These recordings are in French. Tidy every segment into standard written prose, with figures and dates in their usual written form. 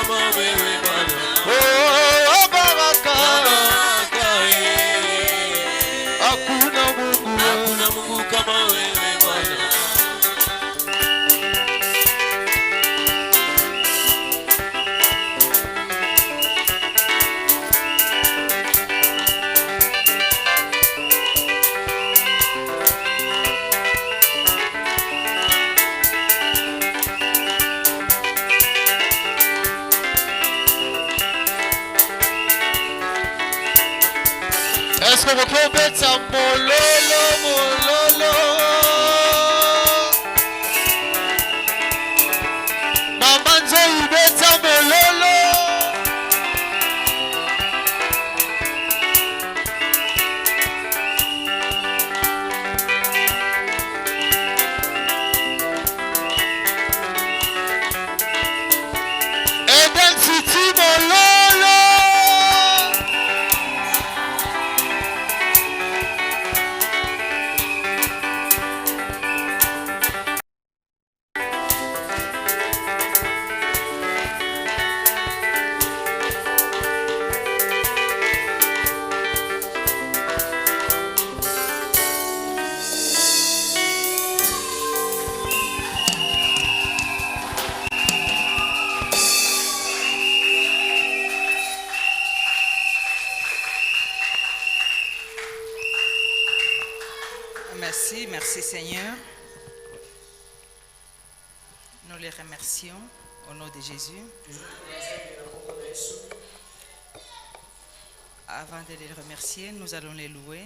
Oh, baraka. Hakuna Mungu kama wewe Bwana. Est-ce que vous pouvez mettre ça mololo, mololo? Maman Nzoï, met ça mololo. Eden City mololo. Merci Seigneur. Nous les remercions au nom de Jésus. Avant de les remercier, nous allons les louer.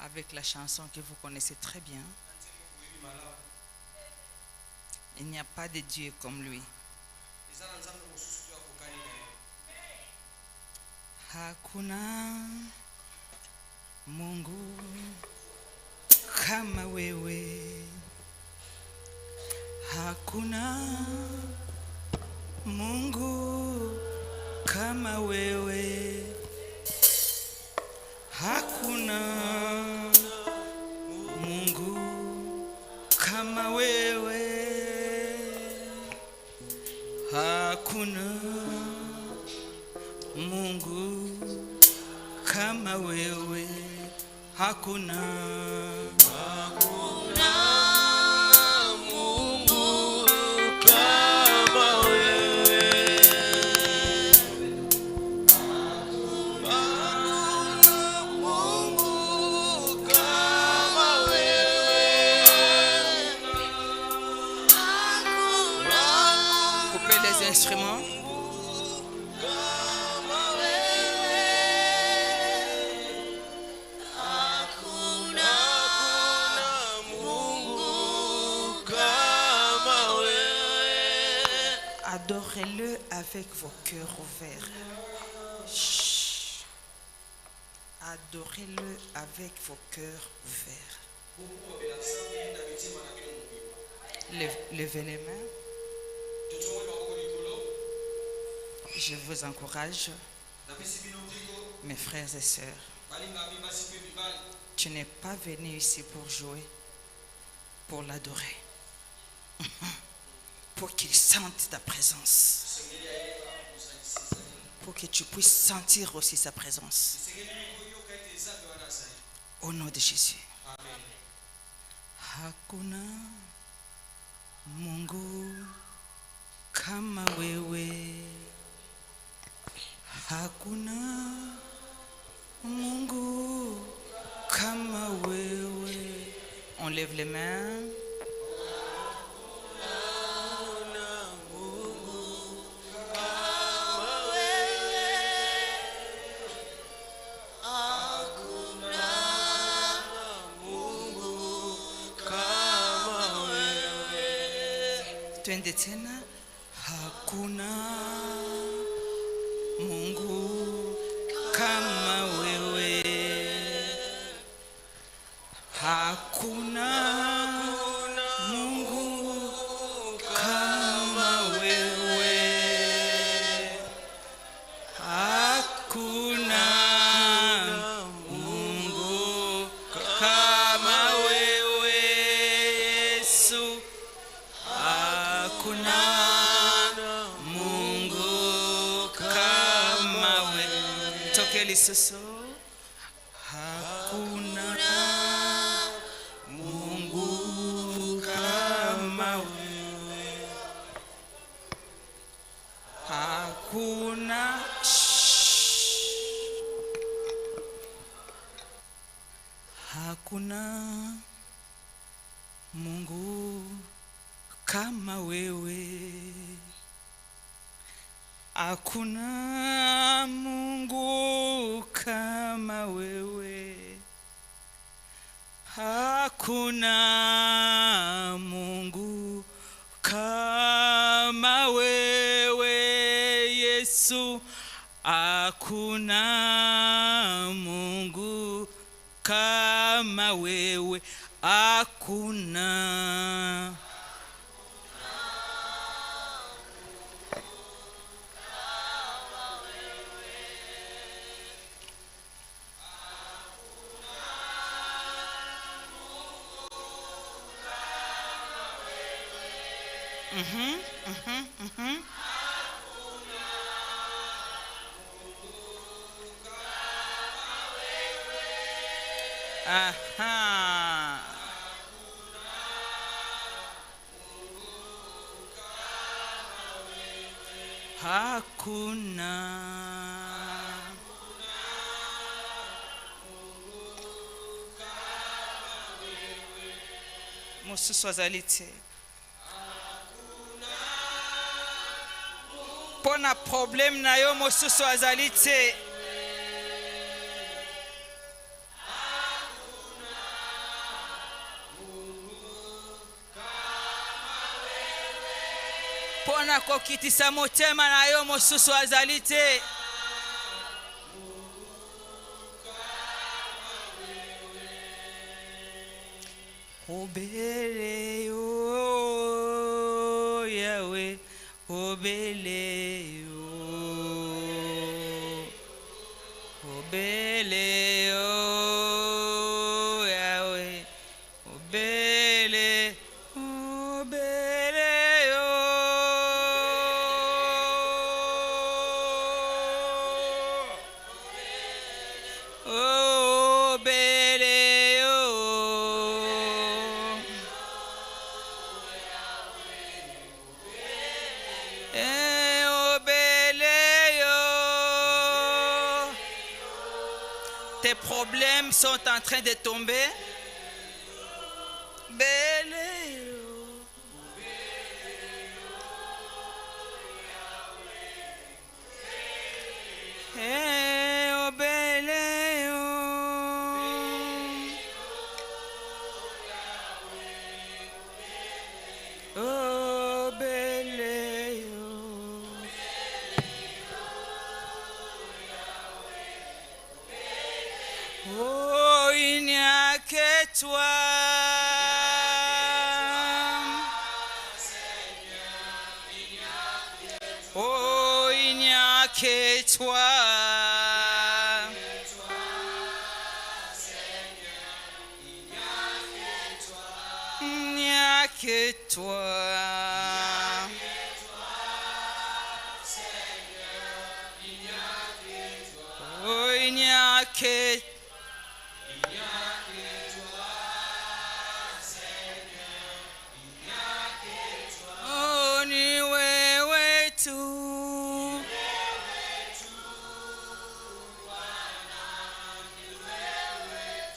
Avec la chanson que vous connaissez très bien. Il n'y a pas de Dieu comme lui. Hakuna Mungu kama wewe. Hakuna Mungu kama wewe. Hakuna Mungu kama wewe. Hakuna Mungu kama wewe. Hakuna Mungu kama wewe. Hakuna Mungu kama wewe. Coupez les instruments. Adorez-le avec vos cœurs ouverts. Chut. Adorez-le avec vos cœurs ouverts. Levez les mains. Je vous encourage, mes frères et sœurs. Tu n'es pas venu ici pour jouer, pour l'adorer. Pour qu'il sente ta présence. Pour que tu puisses sentir aussi sa présence. Au nom de Jésus. Hakuna Mungu kama wewe. Hakuna Mungu kama wewe. On lève les mains. Twende tena. Hakuna Mungu kama wewe. Hakuna Mungu kama wewe. Hakuna Mungu kama wewe Yesu. hakuna Mungu kama wewe. Toke lisusu. Hakuna Mungu kama wewe. Hakuna. Hakuna Mungu kama wewe. Hakuna Mungu kama wewe. Hakuna Mungu kama wewe Yesu. Hakuna Mungu kama wewe. Hakuna. Aha. Hakuna. Mosusu azali te. Pona problème na yo mosusu azali te. Pona kokitisa motema na yo mosusu azali te. Obele yo Yahweh, obele yo, obele yo Yahweh, obele, obele yo, obele yo. Tes problèmes sont en train de tomber. Oh, il n'y a que toi. Oh, il n'y a que toi. Il n'y a que toi. Oh, il n'y a que toi.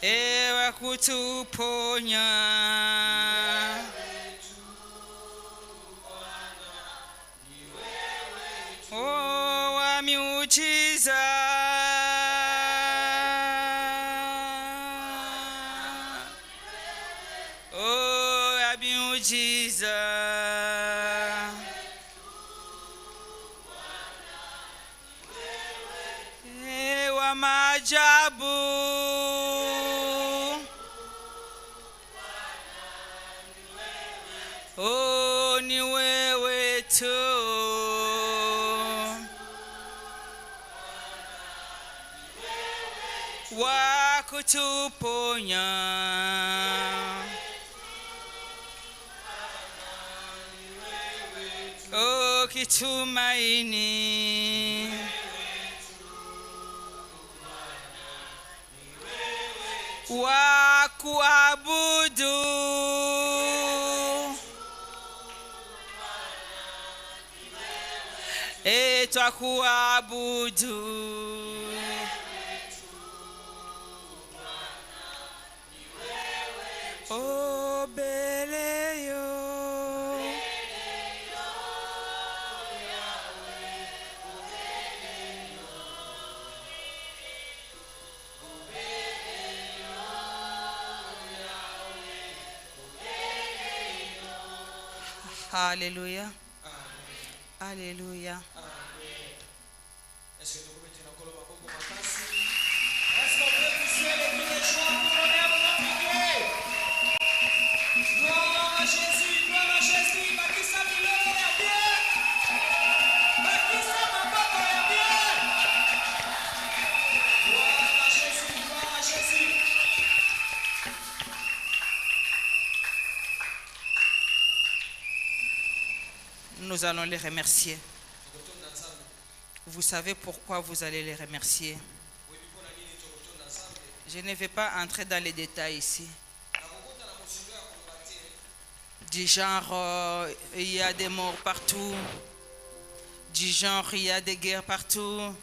Ewa kutuponya. Oh, wa miujiza. Oh, wa miujiza. Ewa maajabu. Oh, ni wewe tu. Wa kutuponya. kitumaini. Wa kuabudu. Et toi kuabudu. Oh beleyo. Alléluia. Alléluia. Est-ce que vous mettez encore le maboko makasi? Est-ce qu'on peut pousser les cris de joie pour l'honneur de notre Dieu? Gloire à Jésus, gloire à Jésus. Bakisa milolo ya bien. Bakisa maboko ya bien. Gloire à Jésus, gloire à Jésus. Nous allons les remercier. Vous savez pourquoi vous allez les remercier. Je ne vais pas entrer dans les détails ici. Du genre, il y a des morts partout. Du genre, il y a des guerres partout.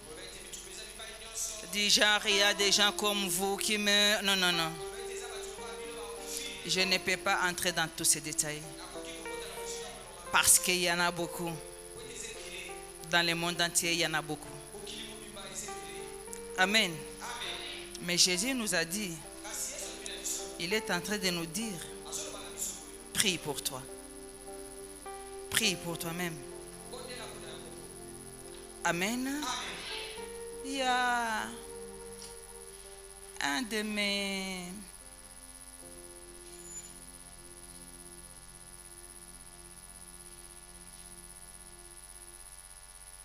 Du genre, il y a des gens comme vous qui meurent. Non, non, non. Je ne peux pas entrer dans tous ces détails. Parce qu'il y en a beaucoup. Dans le monde entier, il y en a beaucoup. Amen. Mais Jésus nous a dit, il est en train de nous dire, prie pour toi. Prie pour toi-même. Amen. Il y a un de mes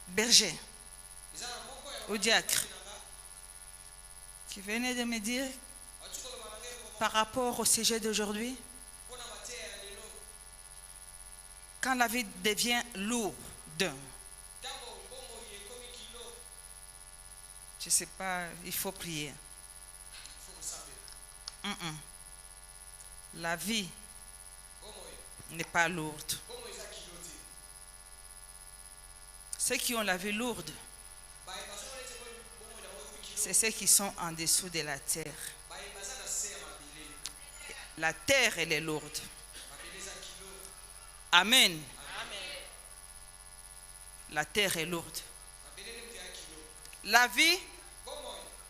berger ou diacre qui venait de me dire par rapport au sujet d'aujourd'hui, quand la vie devient lourde, je ne sais pas, il faut prier. La vie n'est pas lourde. Ceux qui ont la vie lourde, c'est ceux qui sont en dessous de la terre. La terre, elle est lourde. Amen. La terre est lourde. La vie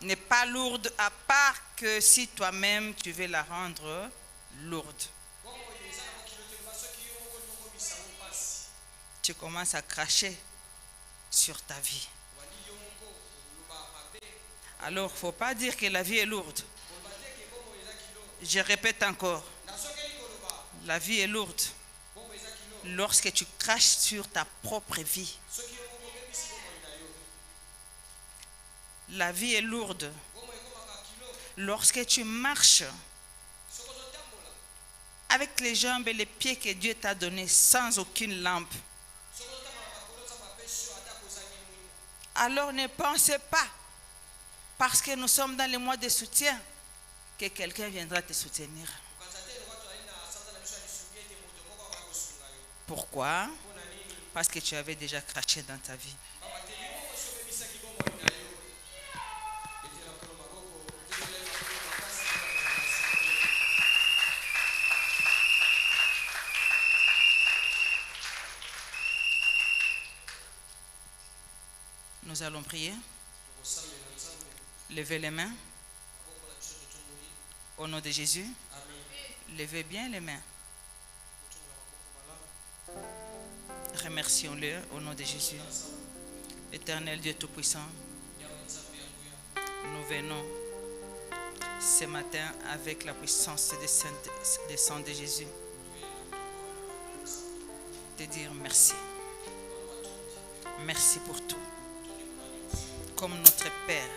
n'est pas lourde à part que si toi-même tu veux la rendre lourde. Tu commences à cracher sur ta vie. Alors, il ne faut pas dire que la vie est lourde. Je répète encore. La vie est lourde lorsque tu craches sur ta propre vie. La vie est lourde lorsque tu marches avec les jambes et les pieds que Dieu t'a donnés sans aucune lampe. Alors ne pensez pas, parce que nous sommes dans le mois de soutien, que quelqu'un viendra te soutenir. Pourquoi? Parce que tu avais déjà craché dans ta vie. Nous allons prier. Levez les mains. Au nom de Jésus. Levez bien les mains. Remercions-le au nom de Jésus. Éternel Dieu Tout-Puissant, nous venons ce matin avec la puissance des sangs de Jésus te dire merci. Merci pour tout. Comme notre Père,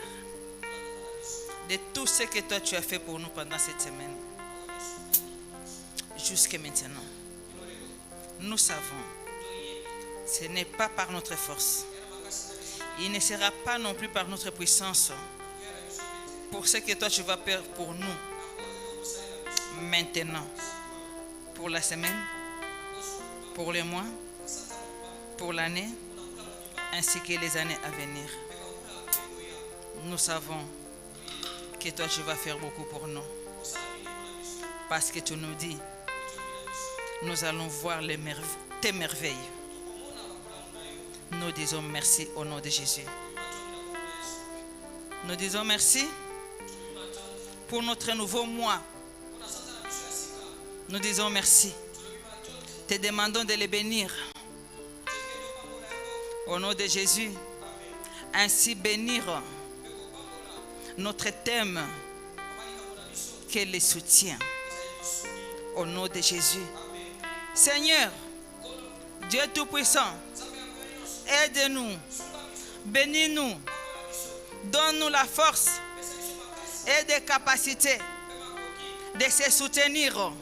de tout ce que toi tu as fait pour nous pendant cette semaine, jusqu'à maintenant, nous savons Ce n'est pas par notre force. Il ne sera pas non plus par notre puissance. Pour ce que toi tu vas faire pour nous. Maintenant. Pour la semaine. Pour les mois. Pour l'année. Ainsi que les années à venir. Nous savons que toi tu vas faire beaucoup pour nous. Parce que tu nous dis, nous allons voir tes merveilles. Nous disons merci au nom de Jésus. Nous disons merci pour notre nouveau mois. Nous disons merci. Te demandons de les bénir. Au nom de Jésus. Ainsi bénir notre thème que les soutient. Au nom de Jésus. Seigneur, Dieu Tout-Puissant, aide-nous, bénis-nous, donne-nous la force et des capacités de se soutenir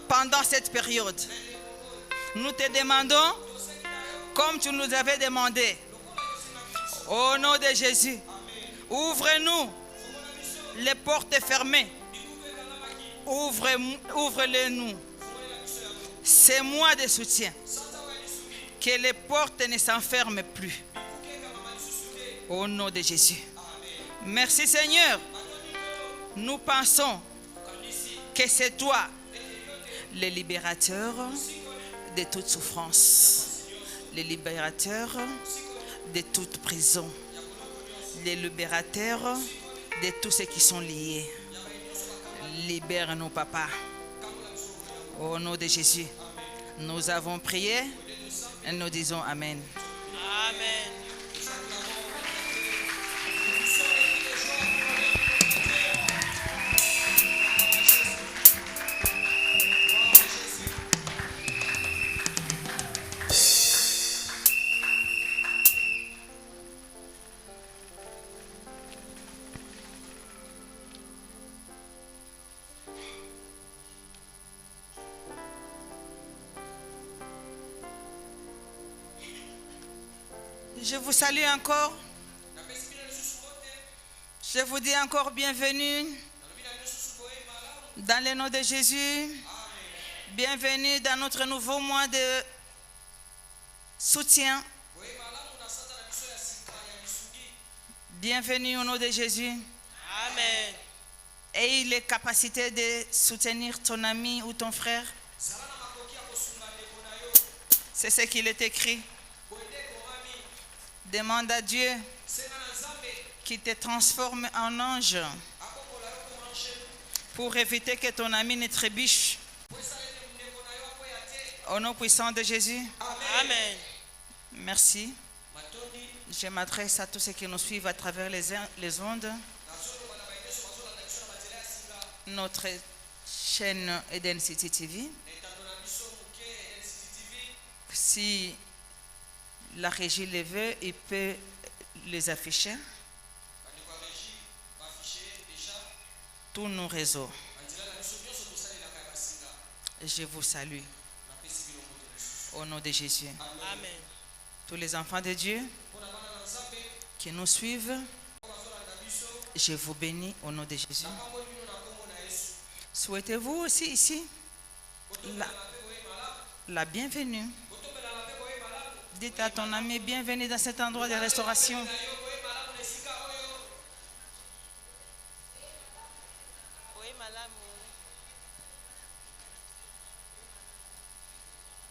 pendant cette période. Nous te demandons, comme tu nous avais demandé, au nom de Jésus, ouvre-nous les portes fermées. Ouvre-les-nous. C'est moi de soutien. Que les portes ne s'enferment plus. Au nom de Jésus. Merci Seigneur. Nous pensons que c'est toi, le libérateur de toute souffrance, le libérateur de toute prison, le libérateur de tous ceux qui sont liés. Libère-nous, Papa. Au nom de Jésus, nous avons prié et nous disons Amen. Amen. Je vous salue encore. Je vous dis encore bienvenue dans le nom de Jésus. Bienvenue dans notre nouveau mois de soutien. Bienvenue au nom de Jésus. Amen. Aie les capacités de soutenir ton ami ou ton frère. C'est ce qu'il est écrit. Demande à Dieu qu'il te transforme en ange pour éviter que ton ami ne trébuche. Au nom puissant de Jésus. Amen. Merci. Je m'adresse à tous ceux qui nous suivent à travers les ondes. Notre chaîne Eden City TV. Si la régie les veut, il peut les afficher. Tous nos réseaux. Je vous salue. Au nom de Jésus. Amen. Tous les enfants de Dieu qui nous suivent, je vous bénis au nom de Jésus. Souhaitez-vous aussi ici la bienvenue. Dites à ton ami, bienvenue dans cet endroit de restauration.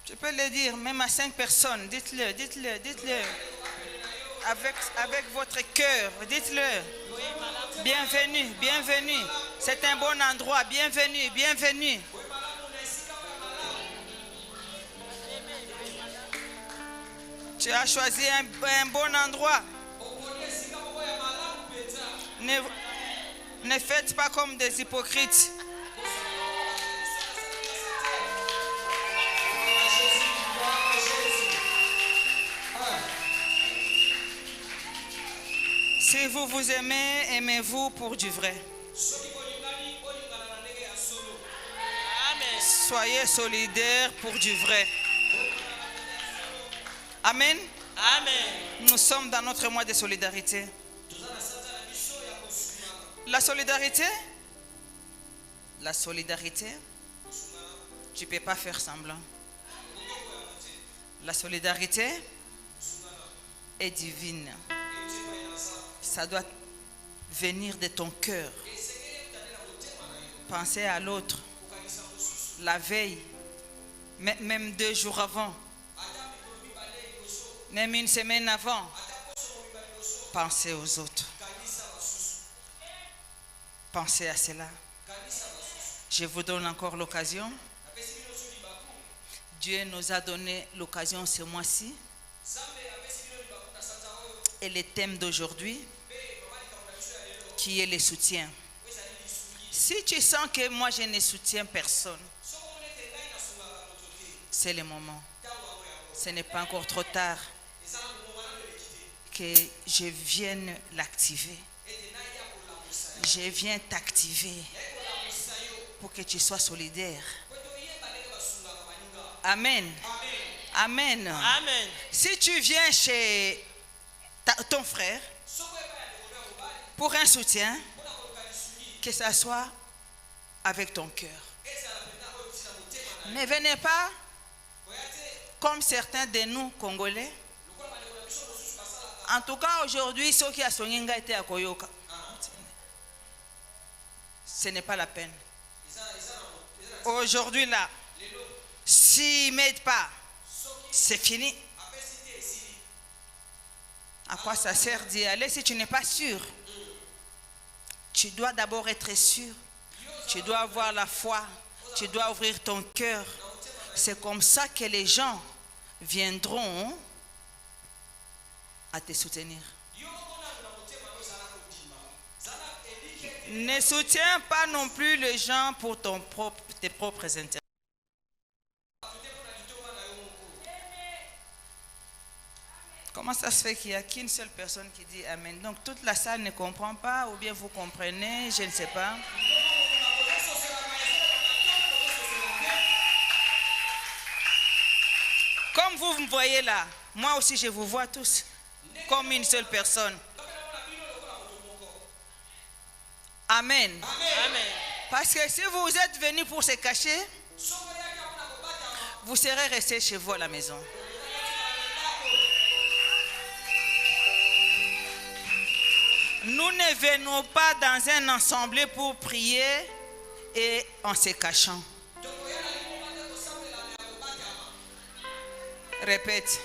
Je peux le dire, même à 5 personnes, dites-le, dites-le, dites-le. Avec votre cœur, dites-le. Bienvenue, bienvenue. C'est un bon endroit, bienvenue, bienvenue. Tu as choisi un bon endroit. Ne faites pas comme des hypocrites. Si vous vous aimez, aimez-vous pour du vrai. Soyez solidaires pour du vrai. Amen. Amen. Nous sommes dans notre mois de solidarité. La solidarité, tu ne peux pas faire semblant. La solidarité est divine. Ça doit venir de ton cœur. Penser à l'autre. La veille, même 2 jours avant, même une semaine avant, pensez aux autres. Pensez à cela. Je vous donne encore l'occasion. Dieu nous a donné l'occasion ce mois-ci. Et le thème d'aujourd'hui, qui est le soutien. Si tu sens que moi je ne soutiens personne, c'est le moment. Ce n'est pas encore trop tard que je vienne l'activer. Je viens t'activer pour que tu sois solidaire. Amen. Amen. Amen. Si tu viens chez ton frère pour un soutien, que ça soit avec ton cœur. Ne venez pas comme certains de nous Congolais. En tout cas aujourd'hui, ceux qui ont sonné été à Koyoka. Ce n'est pas la peine. Aujourd'hui là, s'ils ne m'aident pas, c'est fini. À quoi ça sert d'y aller si tu n'es pas sûr? Tu dois d'abord être sûr. Tu dois avoir la foi. Tu dois ouvrir ton cœur. C'est comme ça que les gens viendront à te soutenir. Ne soutiens pas non plus les gens pour tes propres intérêts. Comment ça se fait qu'il n'y a qu'une seule personne qui dit Amen? Donc toute la salle ne comprend pas, ou bien vous comprenez, je ne sais pas. Comme vous me voyez là, moi aussi je vous vois tous comme une seule personne. Amen. Amen. Parce que si vous êtes venus pour se cacher, vous serez restés chez vous à la maison. Nous ne venons pas dans un ensemble pour prier et en se cachant. Répète.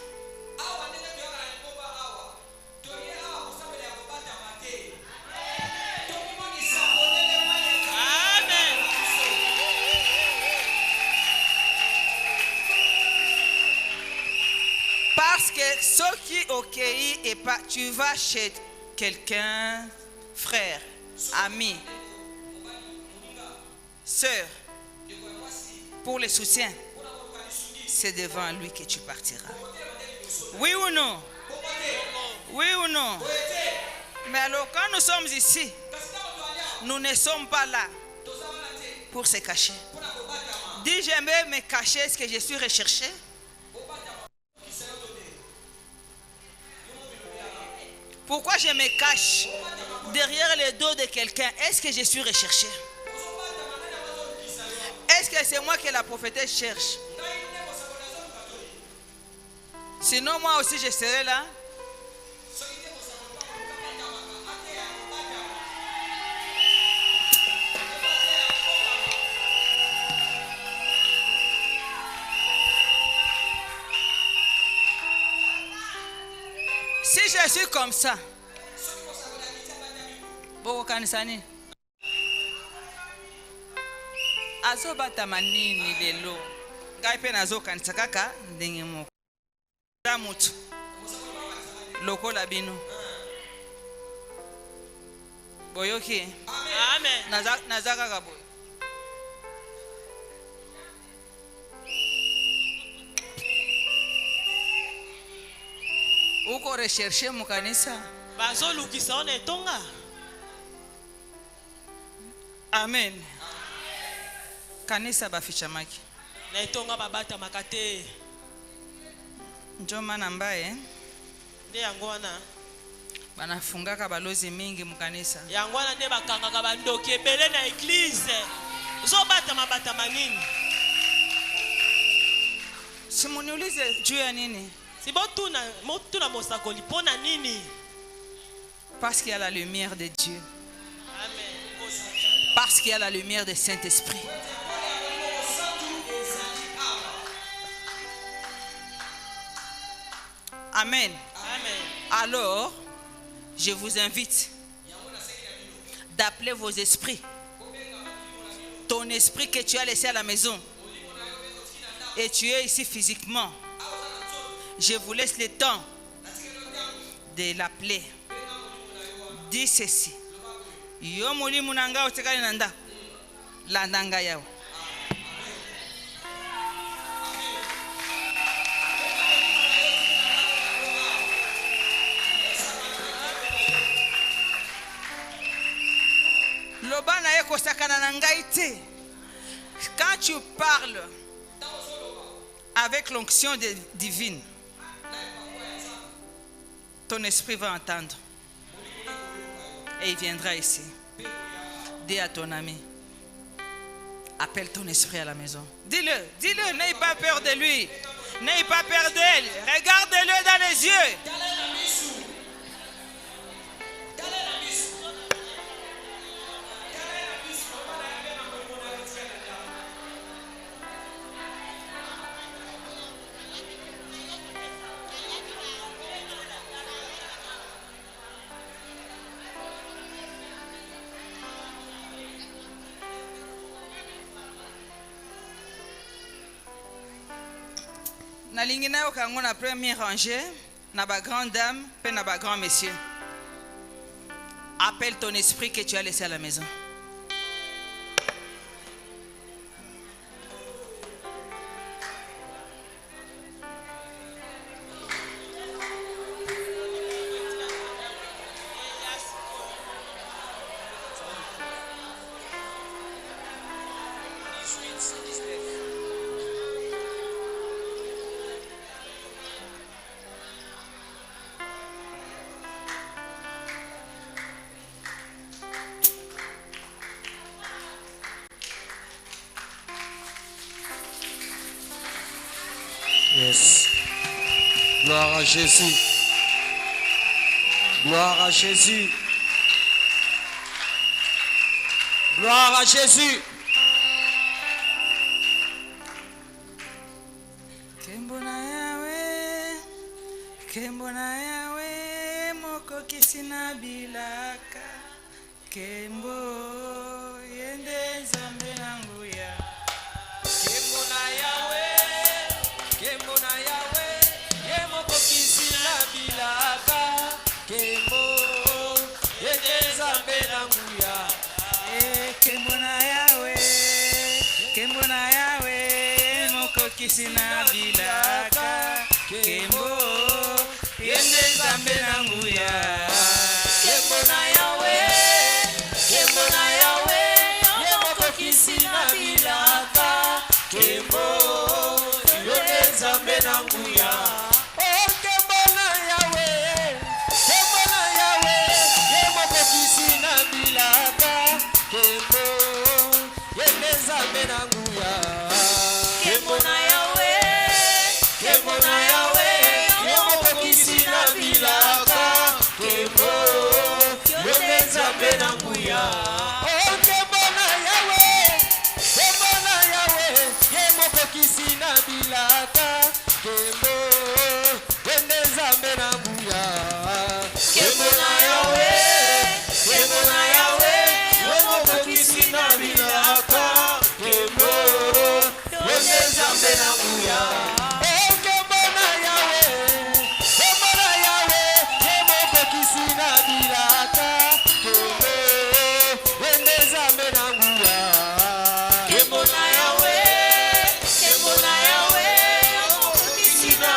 Parce que ceux qui obéissent et pas, tu vas chez quelqu'un, frère, ami, sœur, pour le soutien, c'est devant lui que tu partiras. Oui ou non? Oui ou non? Mais alors quand nous sommes ici, nous ne sommes pas là pour se cacher. Dis, j'aimerais me cacher, est-ce que je suis recherché? Pourquoi je me cache derrière le dos de quelqu'un? Est-ce que je suis recherché? Est-ce que c'est moi que la prophétesse cherche? Sinon moi aussi je serai là. Si je suis comme ça, Boko kanisani azobata manini lelo ngai pe nazo kanisa kaka ndenge moko za mutu lokola bino boyoki. Amen. Naza kaka boyo. Uko recherche mu kanisa. Bazo lukisa on etonga. Amen. Kanisa bafichamaki. Na etonga babata makate. Njoma nambaye nde yango wana banafungaka balozi mingi mukanisa. yango wana nde bakangaka bandoki ebele na eglize ozobatama nini Simuniulize juu ya nini? si motuna mosakoli mpo na nini? Parce qu'il y a la lumière de Dieu. Amen. Parce qu'il y a la lumière du Saint-Esprit. Amen. Amen. Alors, je vous invite d'appeler vos esprits. Ton esprit que tu as laissé à la maison. Et tu es ici physiquement. Je vous laisse le temps de l'appeler. Dis ceci. Yo muli munanga otekali nanda. Landanga yao. Lobana eko sakana nangai te. Quand tu parles avec l'onction divine, ton esprit va entendre. Et il viendra ici. Dis à ton ami. Appelle ton esprit à la maison. Dis-le, n'aie pas peur de lui. N'aie pas peur d'elle. Regarde-le dans les yeux. Na lingina yo kango na première rangée, na ba grande dame, pe na ba grand monsieur. Appelle ton esprit que tu as laissé à la maison. Yes. Gloire à Jésus. Gloire à Jésus. Gloire à Jésus. Kembona yawe moko kisina bilaka. Kembo yende zambe nangu ya. Kembona Yawe, yemoko kisina bilaka. Kembo yendeza mbena nguya. Kembona yawe moko kisina bilaka. Kembo yende zambe nangu ya. Kembona Yawe, yemoko kisina bilaka. Kembo yendeza mbena nguya. Oh, Kembona Yawe, yemoko kisina bilaka. Kembo yendeza mbena nguya. Kembona Yawe, yemoko kisina bilaka. Kembo yendeza mbena nguya. Oh, Kembona Yawe, yemoko kisina bilaka. Kembo yendeza mbena nguya. Kembona Yawe, yemoko kisina bilaka. Kembo yendeza mbena nguya. Oh, Kembona Yawe, yemoko kisina bilaka. Kembo yendeza mbena nguya. Kembona Yawe, yemoko kisina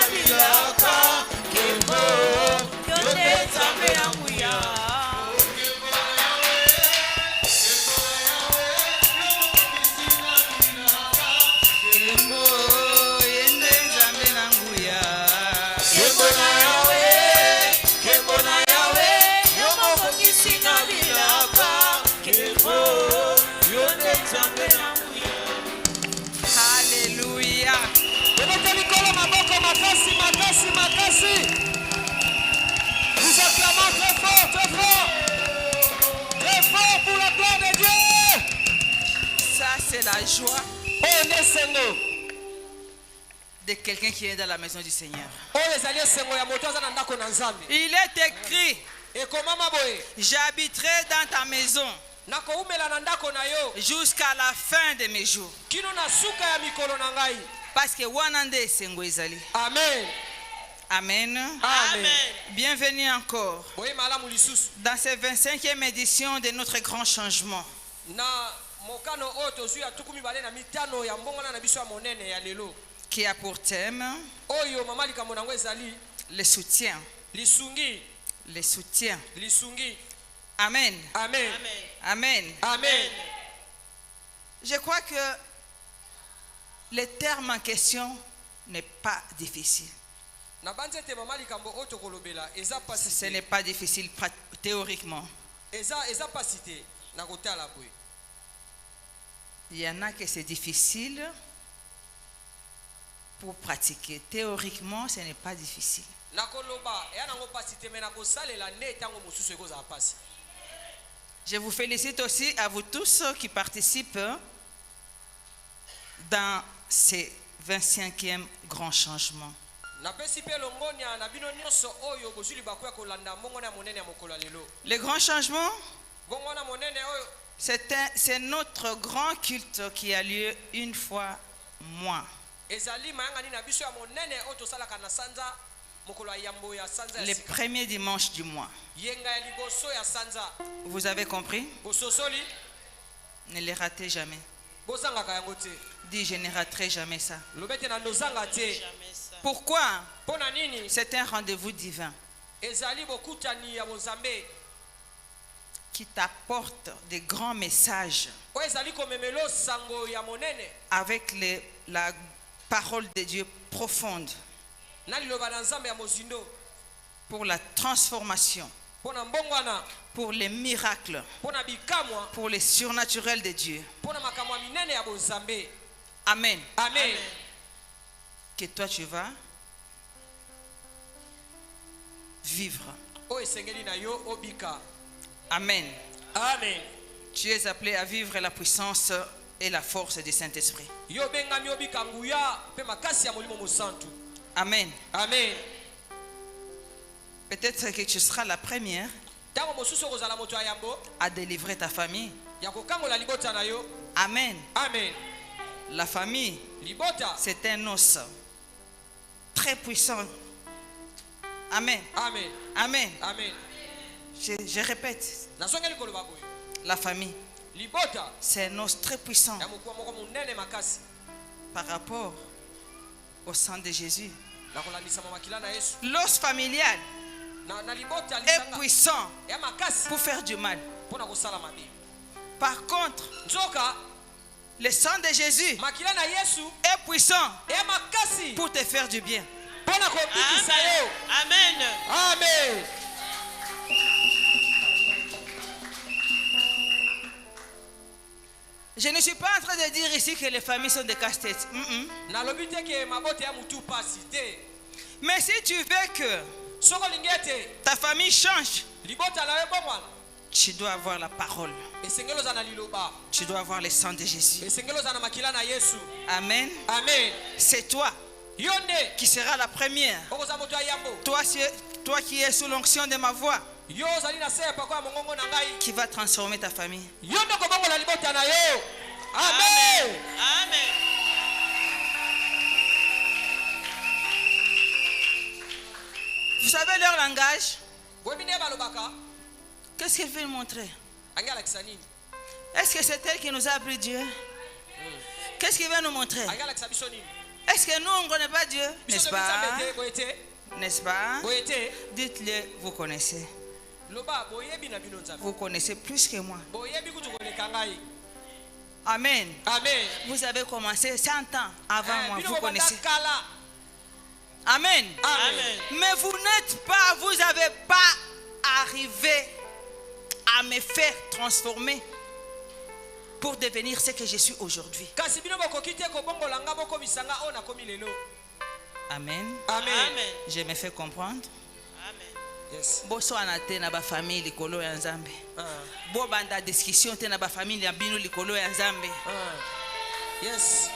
c'est la joie oyo nde esengo de quelqu'un qui est dans la maison du Seigneur. oyo ezali esengo ya moto aza na ndako na Nzambe. Il est écrit, ekomama boye j'habiterai dans ta maison nakoumela na ndako na yo jusqu'à la fin de mes jours. kino na suka ya mikolo na ngai. Parce que wana nde esengo ezali. Amen. Amen. Amen. Bienvenue encore Boye malamu lisusu dans cette 25e édition de notre grand changement. na mokano oyo tozwi ya 25 ya mbongwana na biso ya monene ya lelo Qui a pour thème oyo mama likambo nango ezali le soutien. lisungi. Le soutien. Lisungi. Amen. Amen. Amen. Amen. Je crois que le terme en question n'est pas difficile. na banzete mama likambo oyo tokolobela eza Ce pasi n'est pas difficile théoriquement. eza pasi te na kotala boye. Il y en a que c'est difficile pour pratiquer. Théoriquement, ce n'est pas difficile. na koloba eya nango pasi te me na kosalela nde ntango mosusu ekozala pasi. Je vous félicite aussi à vous tous qui participent dans ces 25e grands changements. napesi mpe longonia na bino nyonso oyo bozwi libaku ya kolanda mbongwana ya monene ya mokolo ya lelo. Les grands changements, mbongwana monene oyo c'est notre grand culte qui a lieu une fois mois. ezali mayangani na biso ya monene oyo tosalaka na sanza mokolo ya yambo ya sanza ya Le sika. premier dimanche du mois. yenga ya liboso ya sanza. Vous avez compris? bososoli Ne les ratez jamais. bozangaka yango te. Dis, je ne raterai jamais ça. lobete na ndozanga te. Jamais ça. Pourquoi? mpo na nini? C'est un rendez-vous divin ezali bokutani ya bonzambe qui t'apporte des grands messages oyo ezali komemela sango ya monene avec la parole de Dieu profonde na liloba na nzambe ya mozindo pour la transformation, mpo na mbongwana, pour les miracles, mpo na bikamwa, pour les surnaturels de Dieu. mpo na makambo ya minene ya bonzambe. Amen. Amen. Que toi tu vas vivre. oyo esengeli na yo obika. Amen. Amen. Tu es appelé à vivre la puissance et la force du Saint-Esprit. yo bengami obika nguya mpe makasi ya molimo mosantu. Amen. Amen. Peut-être que tu seras la première ntango mosusu okozala moto ya yambo à délivrer ta famille. ya kokangola libota na yo. Amen. Amen. La famille, libota c'est un os très puissant. Amen. Amen. Amen. Amen. Je répète, nazongeli koloba boye la famille, libota c'est un os très puissant ya mokuwa moko monene makasi par rapport au sang de Jésus. na kolandisama makila na yesu. L'os familial na libota est lisanga puissant ya makasi pour faire du mal. mpo na kosala mabe. Par contre, nzoka le sang de Jésus makila na yesu est puissant ya makasi pour te faire du bien. mpo na kobikisa yo. Amen. Amen. Je ne suis pas en train de dire ici que les familles sont des casse-têtes. nalobi te ke mabote ya mutu pasi te. Mais si tu veux que soko olingi ete ta famille change, libota na yo ebongwana, tu dois avoir la parole. esengeli ozala na liloba, Tu dois avoir le sang de Jésus. esengeli ozala na makila na yesu. Amen. Amen. C'est toi yo nde qui seras la première. okozala moto ya yambo, Toi qui es sous l'onction de ma voix, yo ozali na se ya pako ya mongongo na ngai, qui va transformer ta famille. yo nde okobongola libota na yo. Amen. Amen. Vous savez leur langage? boyebi nde balobaka Qu'est-ce qu'elle veut montrer? angi alakisa nini? Est-ce que c'est elle qui nous a appris Dieu? Qu'est-ce qu'il veut nous montrer? angi alakisa biso nini? Est-ce que nous, on ne connaît pas Dieu? biso N'est-ce toyebi pas? nzambe te, boye te, N'est-ce pas? boye te. Dites-le, vous connaissez. loba boyebi na bino nzambe, Vous connaissez plus que moi. boyebi kutu koleka ngai. Amen. Amen. Vous avez commencé 100 ans avant moi. bino Vous bobanda connaissez. kala. Amen. Amen. Mais vous n'êtes pas, vous n'avez pas arrivé à me faire transformer pour devenir ce que je suis aujourd'hui. kasi bino bokoki te kobongola nga bokomisa nga oyo nakomi lelo. Amen. Amen. Amen. Je me fais comprendre. Amen. Yes. boso anate na ba famille likolo ya Nzambe. Bo banda discussion te na ba famille ya bino likolo ya Nzambe. Yes.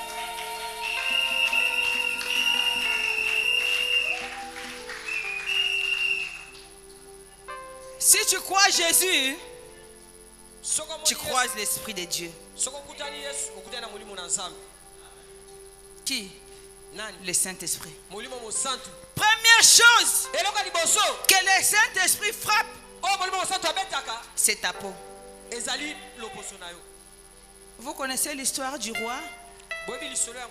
Si tu crois Jésus, tu croises l'Esprit de Dieu. Qui? Le Saint-Esprit. Première chose que le Saint-Esprit frappe, c'est ta peau. Vous connaissez l'histoire du roi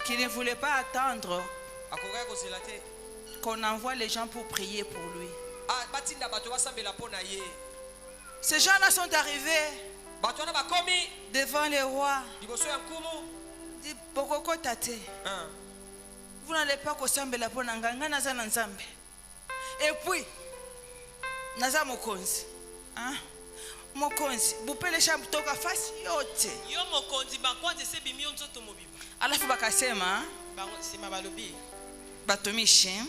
qui ne voulait pas attendre qu'on envoie les gens pour prier pour lui. Ces gens-là sont arrivés devant le roi. Dit Bokoko tate. Vous n'allez pas kosambela pona nganga naza na Nzambe. Et puis naza mokonzi. Mokonzi bupele sha kutoka fasi yote. Yo mokonzi bakwanze sebimi nzoto mobiba. Alafu bakasema sima balobi batumishi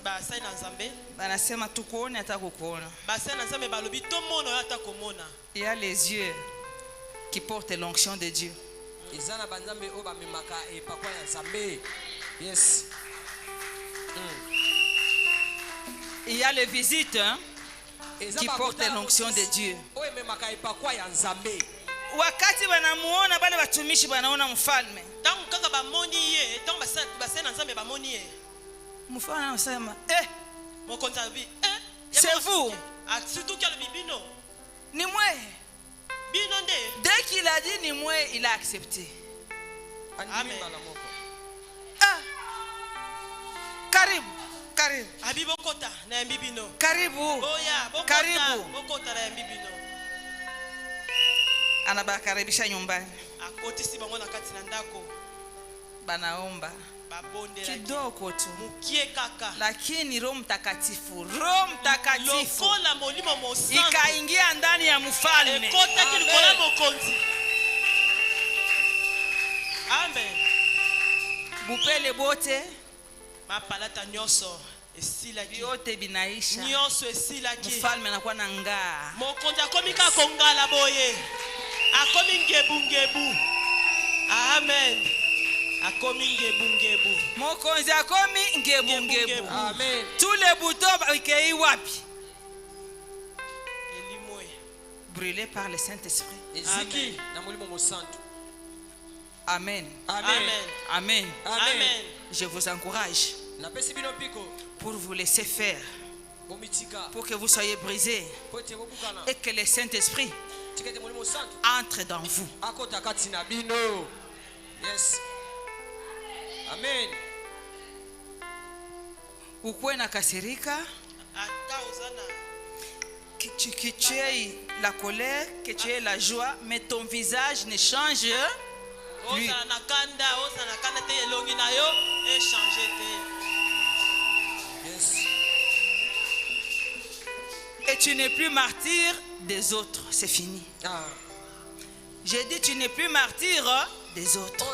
basai na Nzambe banasema tukuone hata kukuona. Basai na Nzambe balobi to mono hata komona. Il y a les yeux qui portent l'onction de Dieu. Yes. Il y a les visites qui portent l'onction de Dieu. Wakati banamuona bale batumishi banaona mfalme. Tangu kaka bamoni ye, tangu basai na Nzambe bamoni ye. Mfalme anasema mokonzi abi c'est vous. Surtout qu'il y a le bibino. Ni moi. Dès qu'il a dit ni moi, il a accepté. Amen. Karibu, karibu. Abibokota na mbibino. Karibu. Oya, bokota. Karibu. Bokota na mbibino. Anabakaribisha nyumbani. Akotisi bango na kati na ndako. Banaomba. Kidogo tu. Mukie kaka. Lakini Roho Mtakatifu, Roho Mtakatifu lokola molimo mosantu ikaingia ndani ya mfalme. Ekota kilikola mokonzi. Amen. Bupele bote mapalata nyoso esilaki yote binaisha. Nyoso esilaki. Mfalme anakuwa na ngaa. Mokonzi akomika kongala boye. Akomi ngebu. Amen. Akomi ngebu. Mokonzi akomi ngebu. Amen. Tous les boutons ikei wapi? Elimoe. Brûlés par le Saint-Esprit. Eziki na molimo mosantu. Amen. Amen. Amen. Amen. Je vous encourage pour vous laisser faire, pour que vous soyez brisés et que le Saint-Esprit entre dans vous. Yes. Amen. Ukuwe na kasirika, que tu aies la colère, que tu aies la joie, mais ton visage ne change plus. Yes. Et tu n'es plus martyr des autres, c'est fini. J'ai dit tu n'es plus martyr des autres.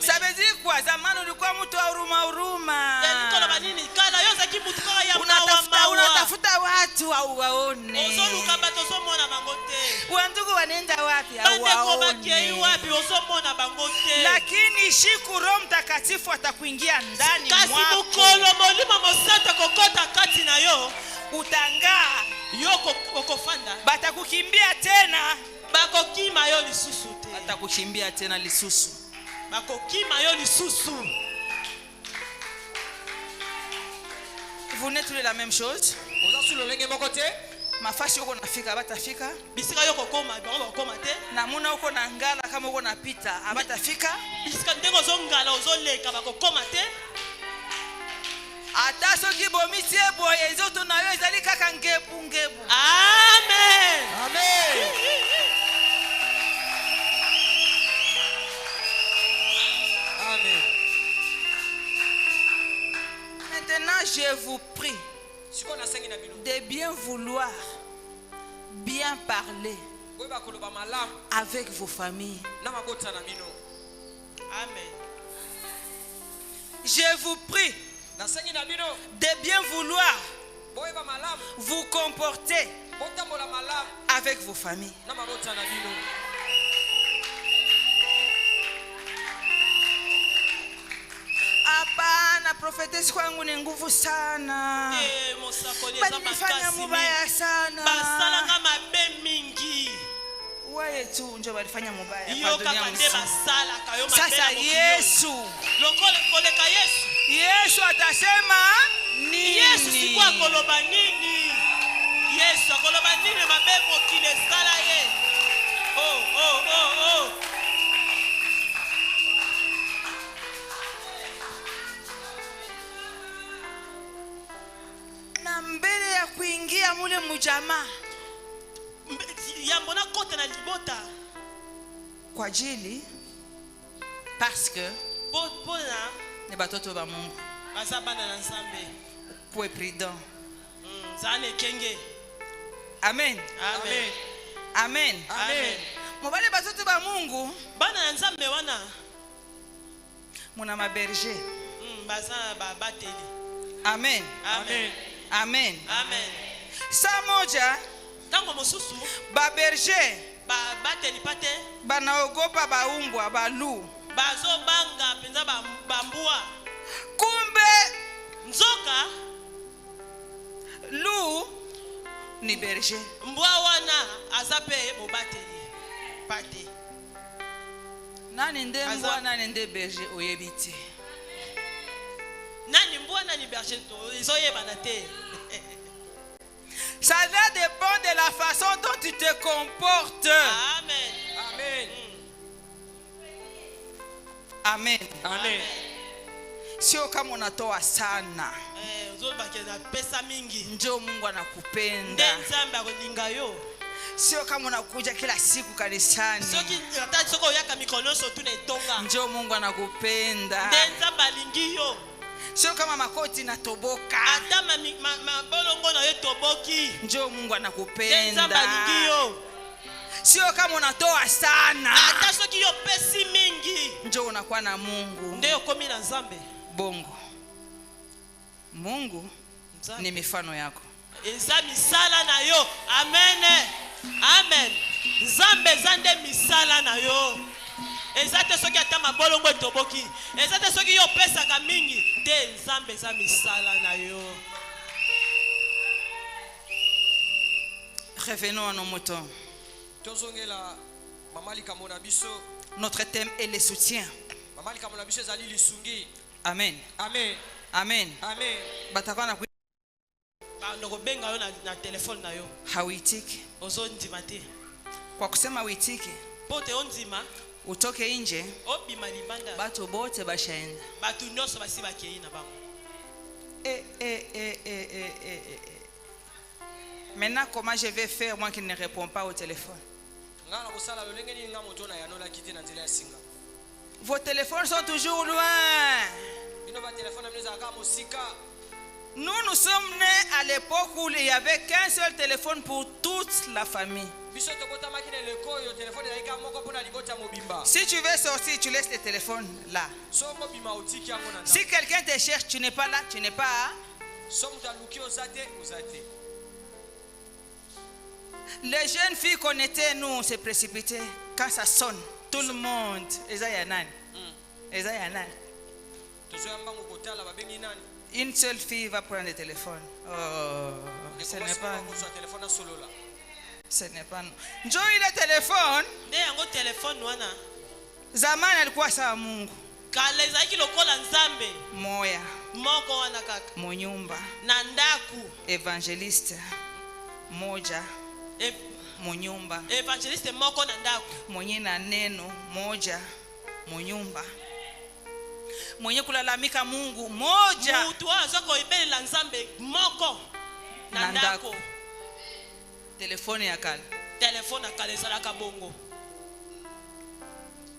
Ça veut dire quoi? Zamani ulikuwa mtu wa huruma. Unatafuta watu au waone. Wandugu wanaenda wapi au waone. Lakini shiku Roho Mtakatifu atakuingia ndani mwako. Utangaa. Batakukimbia tena. Batakukimbia tena lisusu. Vous n'êtes tous la même chose. Mafasi uko nafika abatafika. Bisika yoko koma bakoma te. Na muna uko na ngala kama uko napita abatafika. Bisika ndengo zongala ozoleka bakoma te. Ata soki bomisi eboye nzoto na yo ezali kaka ngebu. Amen. Amen. Amen. Maintenant je vous prie de bien vouloir bien parler avec vos familles. Amen. Je vous prie nasengi na bino de bien vouloir boyeba malamu vous comporter botambola malamu avec vos familles. na mabota na bino. Hapana, prophetess kwangu ni nguvu sana. mosakoli eza Banifanya makasi mubaya sana. basalanga mabe mingi Wewe tu ndio walifanya mubaya. yo Pardon kaka yangu nde sana. basalaka yo mabe Sasa na mokili oyo. Yesu, koleka yesu Yesu atasema nini? yesu siku akoloba nini yesu akoloba nini mabe mokili esala ye oh. Na mbele ya kuingia mule mujamaa yambo nakota na libota kwa ajili parce que mpona ni batoto ba Mungu. baza bana na nzambe Kuwe prudent. zaa na ekenge Amen. amen Amen. amen Mubale batoto ba Mungu bana na nzambe wana muna maberger. baza na babateli Amen. amen Amen. amen Saa moja ntango mosusu baberger babateli pa te banaogopa baumbwa balu. bazobanga mpenza bambwa Kumbe nzoka lu ni berger. mbwa wana aza mpe mobateli pa te Nani nde Aza- mbwa nani nde berger oyebi te. nani mbwa nani berger ezoyebana te Ça va dépendre de la façon dont tu te comportes. amen Amen. Amen. Amen. Sio kama unatoa sana ozobake na pesa mingi njo Mungu nde anakupenda. nzambe akolinga yo Sio kama unakuja kila siku kanisani soki ata soki oyaka mikolo nyonso tuna etonga njo Mungu anakupenda. nde nzambe alingi yo Sio kama makoti natoboka ata mabolongo na yo etoboki njo Mungu nde nzambe alingi anakupenda. yo Sio kama unatoa sana ata soki yo pesi mingi njo unakuwa na Mungu. nde okomi na nzambe Bongo. Mungu ni mifano yako. eza misala na yo amen amen nzambe eza nde misala na yo eza te soki ata mabolongo etoboki eza te soki yo opesaka mingi te nzambe eza misala na yo. Revenons à nos moutons. tozongela mama likambo na biso. Notre thème est le soutien. Mama likambo na biso ezali lisungi. Amen. Amen. Amen. Amen. Batakuwa na bando kobenga yo na telefone na yo hauitiki. ozondima te Kwa kusema uitiki, po te ondima utoke nje, obima libanda batu bote bashaenda. bato nyonso basi bakei na bango. Maintenant, comment je vais faire moi qui ne réponds pas au téléphone? ngana kosala lolenge nini nga moto na yanola kiti na nzela ya singa. Vos téléphones sont toujours loin. bino ba telefone na bino ezalaka mosika. Nous sommes nés à l'époque où il n'y avait qu'un seul téléphone pour toute la famille. biso tobotamaki na eleko oyo telefone ezalika moko mpona libota mobimba. Si tu veux sortir, tu laisses le téléphone là. so mobima otiki yango na Si quelqu'un te cherche, tu n'es pas là, tu n'es pas. so moto aluki oza te oza te. Les jeunes filles qu'on était, nous, on s'est précipités. Quand ça sonne, tout le monde. tozoyamba ngo kotala babengi nani. Une seule fille va prendre le téléphone. Oh, ce n'est pas nous. kozwa telefone asolola. Ce n'est pas nous. Njoo ile téléphone, nde yango telefone wana zamani alikuwa sawa Mungu. kala ezalaki lokola nzambe Moya, moko wana kaka munyumba, na ndaku evangeliste, moja, munyumba, evangeliste moko na ndaku mwenye na neno, moja, munyumba. Mwenye kulalamika Mungu, moja. mutu oyo aza koyebelela nzambe moko na ndako. Téléphone ya kala. telefone akala ezalaka bongo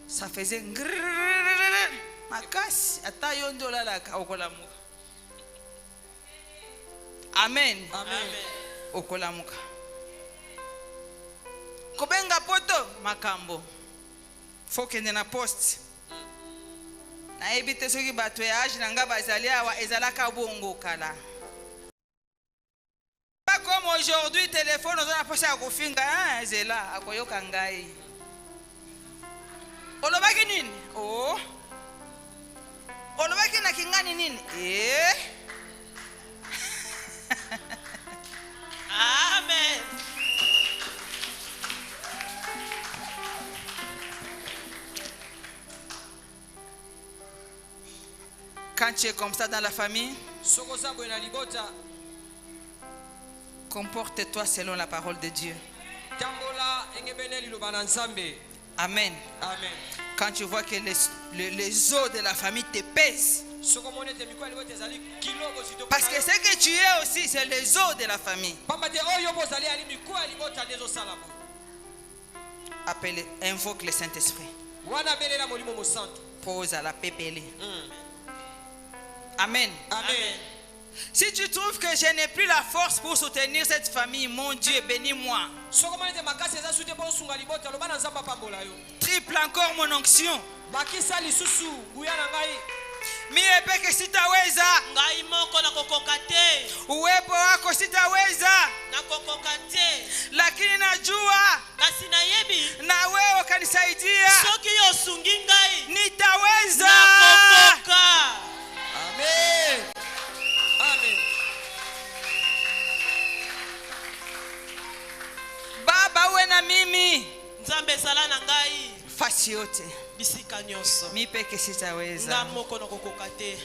Ça faisait grrrr, makasi ata yo ndio olalaka okolamuka. Amen. Amen. Okolamuka. Kobenga poto makambo. Faut kende na poste. nayebi te soki bato ya age na nga bazali awa ezalaka bongo kala. Pas comme aujourd'hui téléphone ozo na posa ya kofinga ezela akoyoka ngai. Olobaki nini? Oh. Olobaki na kingani nini? Amen. Quand tu es comme ça dans la famille, sokoza boye na libota comporte-toi selon la parole de Dieu. tambola engebene liloba na Nzambe. Amen. Amen. Quand tu vois que les os de la famille te pèsent, sokomone te mikwa libota ezali kilobo sito parce que ce que tu es aussi, c'est les os de la famille. pamba te oyo bozali ali mikwa libota ndezo sala bo. Appelle, invoque le Saint-Esprit. Wana belela molimo mosantu. Pose à la pépélé. Amen. Amen. Si tu trouves que je n'ai plus la force pour soutenir cette famille, mon Dieu, bénis-moi. sokomone te makasi eza sute po sunga libota loba na Nzamba pambola yo. Triple encore mon onction. Bakisa lisusu nguya na ngai. Mie peke sitaweza. Ngai moko na kokoka te. Uwepo wako sitaweza. Na kokoka te. Lakini najua. Kasi nayebi. Na wewe kanisaidia. Soki yo sungi ngai. Nitaweza. Na kokoka. Amen. Amen. Baba uwe na mimi. Nzambe sala na ngai. Fasi yote. Bisika nyonso. Mi peke sitaweza. Nga moko na kokoka te.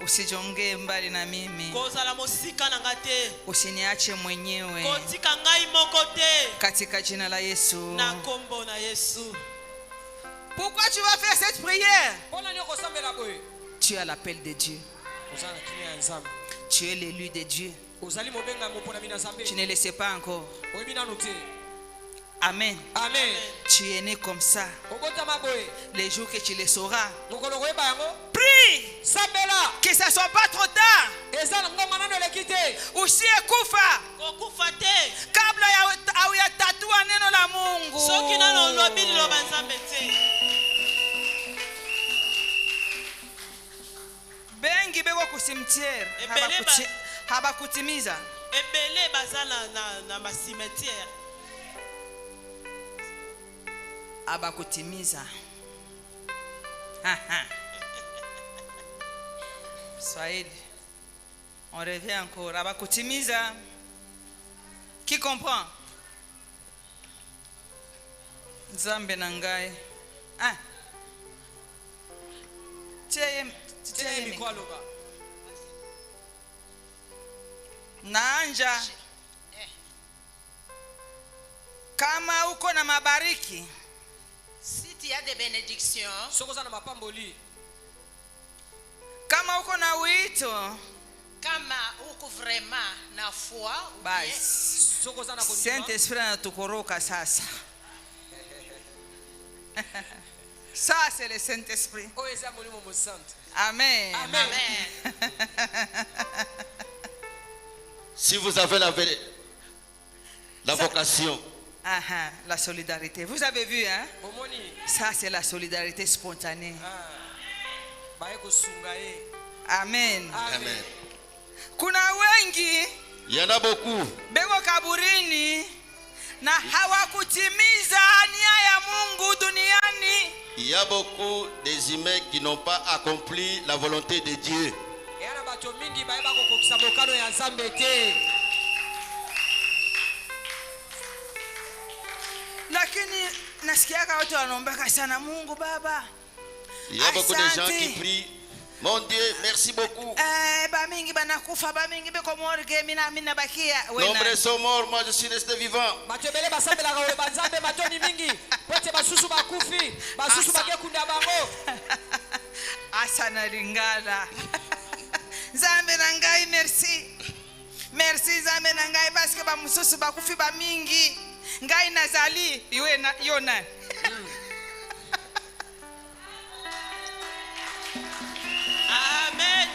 Usijonge mbali na mimi. Kozala mosika na ngate. Usiniache mwenyewe. Kotika ngai moko te. Katika jina la Yesu. Na kombo na Yesu. Pourquoi tu vas faire cette prière? Pona ni okosambela boye. Tu as l'appel de Dieu. Ozala kimia ya Nzambe. Tu es l'élu de Dieu. Ozali mobenga mopona mina Nzambe. Tu ne le sais pas encore. Oyebi nanu te. Amen. Amen. Tu es né comme ça. Obotama boye. Les jours que tu le sauras. Mokolo koyeba yango. Prie. Sambela. Que ça soit pas trop tard. Ezala ngonga nano eleki te. Usiyekufa. Kokufa te. Kabla ya tatua neno la Mungu. Soki nano lobi liloba Nzambe te. Bengi beko kusimtiere. Habakutimiza. Ebele bazala na masimetiere. Abakutimiza. Swahili. On revient encore. Abakutimiza. Qui comprend? Nzambe nangai. Teye mikwa loba. Naanja. Kama uko na mabariki. Si tu as des bénédictions, Sokoza na mapamboli. Kama uko na wito. kama uko vraiment na foi, Basi. Sokoza na kondima. Saint-Esprit anatukoroka sasa. Ça c'est le Saint-Esprit. Oeza molimo mosantu. Amen. Amen. Si vous avez la vocation, La solidarité. Vous avez vu, hein? Omoni. Ça, c'est la solidarité spontanée. Bae kosunga e. Amen. Amen. Kuna wengi Il y en a beaucoup. beko kaburini na hawakutimiza nia ya Mungu duniani. Il y a beaucoup des humains qui n'ont pas accompli la volonté de Dieu. Yana bato mingi bae bako kokisa mokano ya Nzambe te. Lakini nasikiaka watu wanaombeka sana Mungu Baba. Il y a beaucoup de gens Asante. qui prient. Mon Dieu, merci beaucoup. Bamingi banakufa bamingi beko morgue mina bakia. Nombreux sont morts, moi je suis resté vivant. Bato ebele basambela ka oyeba Nzambe batoni mingi. Pote basusu bakufi. Basusu Asa. bake kunda bango. Asana lingala. Nzambe nangai merci. Merci Nzambe nangai parce que ba mususu bakufi ba mingi. Ngai nazali iwe na yona. Amen.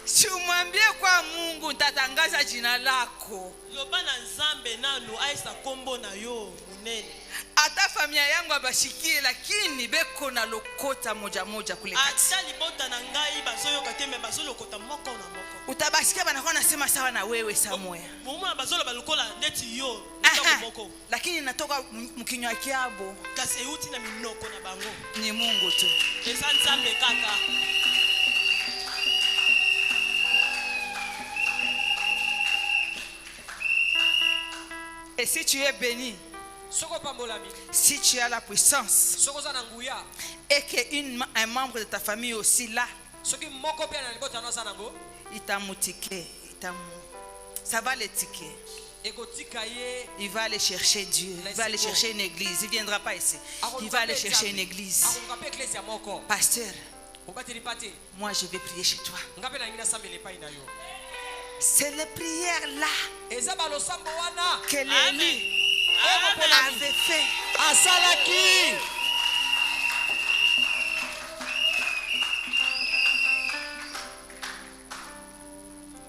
Si umwambie kwa Mungu utatangaza jina lako. loba na nzambe nanu aisa kombo na yo munene. Ata familia yangu abashikie lakini beko na lokota moja moja kule kati. Ata libota na ngai bazoyoka te me bazolokota moko na moko. Utabasikia banakuwa nasema sawa na wewe Samuel. Mumuna bazolo balokola ndeti yo moko. Lakini natoka mkinywa kyabo. Kasi euti na minoko na bango. Ni Mungu tu. Eza nzambe kaka. Et si tu es béni, si tu as la puissance, et qu'un membre de ta famille aussi là, il t'a moutiqué, ça va le tiquer. Il va aller chercher Dieu, il va aller chercher une église. Il ne viendra pas ici. Il va aller chercher une église. Pasteur, moi je vais prier chez toi. C'est les prières là que l'Élie avait fait.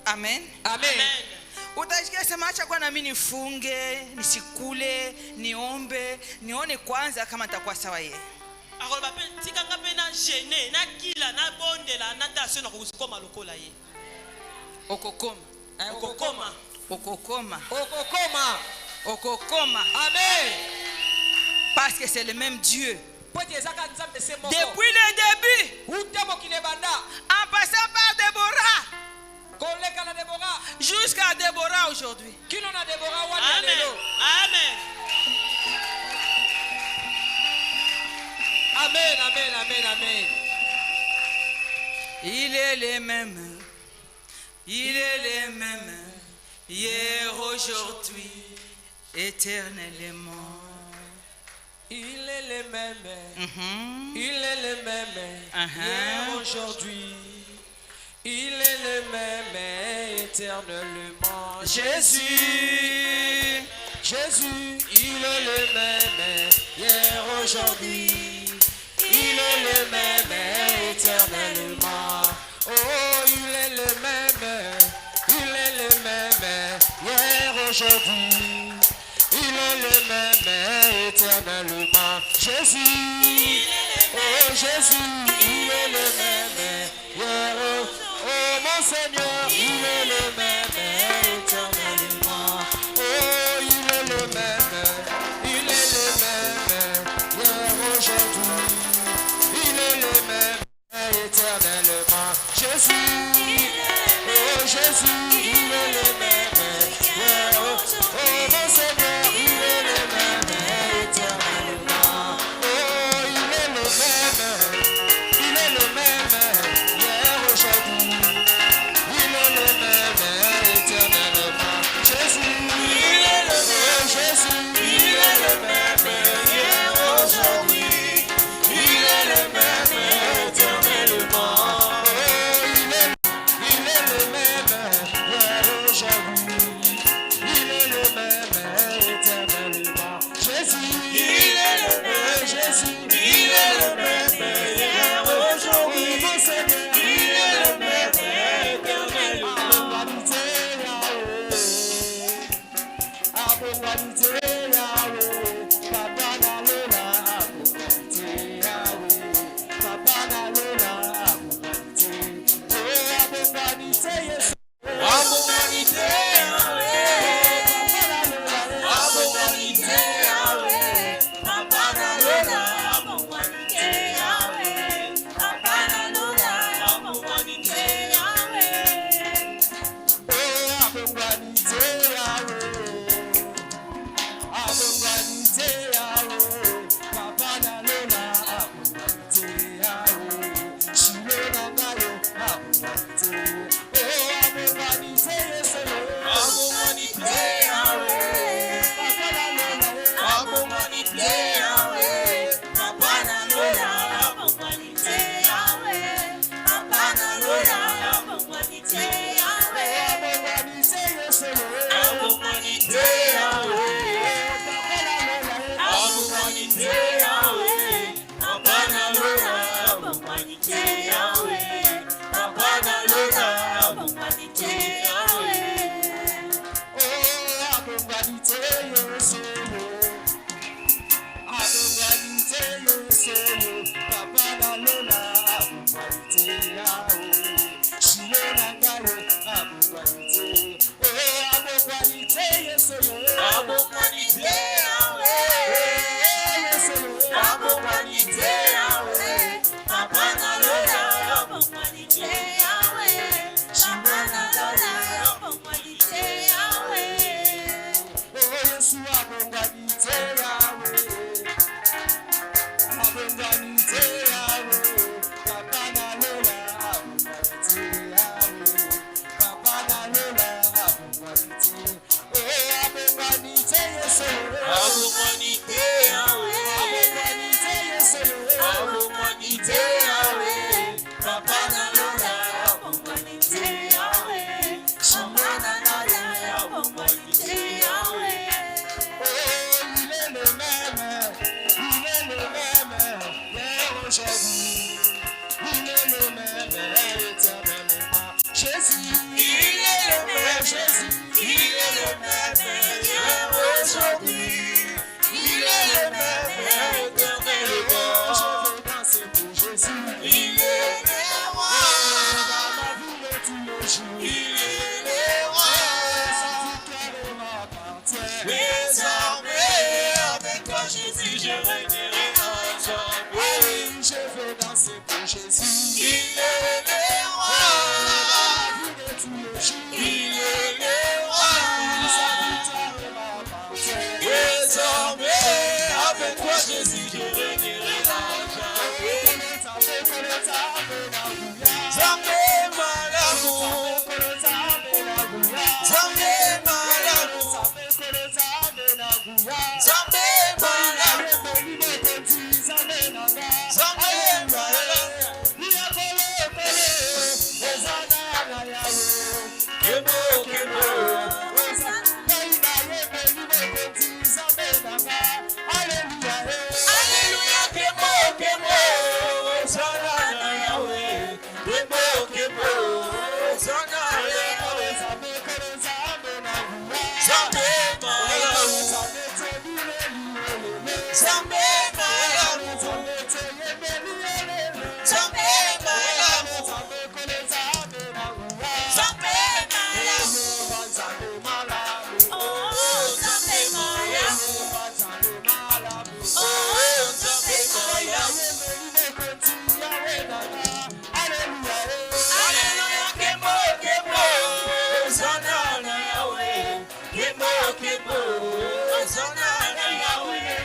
Amen. Amen. Utajisikia sema acha kwa na mimi nifunge, nisikule, niombe, nione kwanza kama nitakuwa sawa yeye. Akoloba pe tikanga pe na gêner, na kila, na bondela, na tasio na kukoma lokola ye. Okokoma. Okokoma. Okokoma. Okokoma. Okokoma. Amen. Parce que c'est le même Dieu. Depuis le début, en passant par Déborah, jusqu'à Déborah aujourd'hui. Amen. Amen. Amen, amen, amen, amen. Il est le même. Il est le même. Hier, aujourd'hui, éternellement. Il est le même. Il est le même. Hier, aujourd'hui. Il est le même éternellement. Jésus. Jésus, il est le même hier, aujourd'hui. Il est le même éternellement. Oh, il est le même. Il est le même hier, aujourd'hui. Il est le même éternellement. Jésus. Oh, Jésus, il est le même hier. Oh, mon Seigneur, il est le même éternellement. Oh, il est le même. Il est le même hier, aujourd'hui. Il est le même éternellement. Jésus. Oh, Jésus, il est le même hier. Oh, mon Seigneur, il est le même éternellement. Oh, il est le même. Il est le même hier, aujourd'hui. Il est le même éternellement. aujourd'hui. Il est le même éternellement. Jésus, il est le même Jésus. Il est le même hier, aujourd'hui. Il est le même éternellement. Je veux danser pour Jésus. Il est le roi. Dans ma vie de tous les jours. Il est le roi. Sa victoire m'appartient. Désormais, avec toi Jésus, je régnerai ensemble. Oui, je veux danser pour Jésus. Il est le roi. Dans ma vie de tous les jours. Il est le roi. Sa victoire m'appartient. Désormais, avec toi Jésus, je régnerai ensemble. Zambe malamu, Zambe malamu, Zambe malamu, Zambe malamu. Kemo kemo, Alléluia kemo kemo, Zanana Yahweh, kemo kemo, Zanana Yahweh, Zambe malamu, Zambe malamu, Zambe malamu, Zambe malamu, oh Zambe malamu, oh Zambe malamu. Alléluia kemo kemo, Zanana Yahweh, kemo kemo, Zanana Yahweh,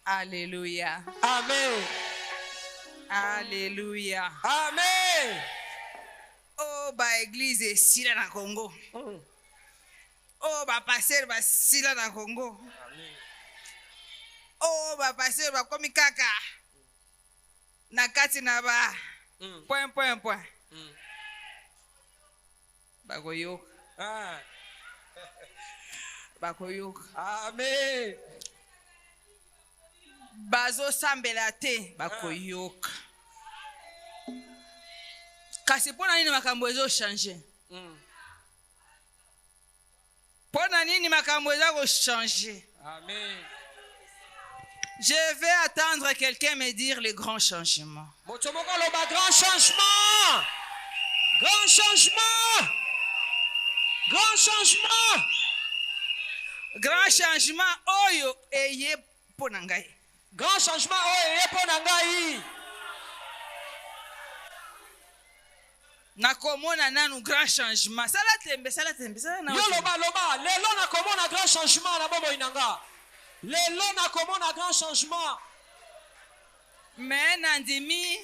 Alléluia. Amen. Alléluia. Amen. Oh, ba église esila na Congo. Oh, ba pasteur basila na Congo. Oh, ba pasteur bakomi kaka. Na kati na ba. Point. Bakoyoka. Ah. Bakoyoka. Amen. Bazosambela te bakoyoka. Kasi pona nini makambo ezochange? Pona nini makambo ezochange? Amen. Je vais attendre quelqu'un me dire le grand changement. Motomoko loba grand changement. Grand changement. Grand changement. Grand changement oyo eye pona ngai. Grand changement oyo yepo na ngai. Nakomona nanu grand changement. Sala tembe. Yo loba lelo na komona grand changement na bomo inanga. Lelo na komona grand changement. Mais nandimi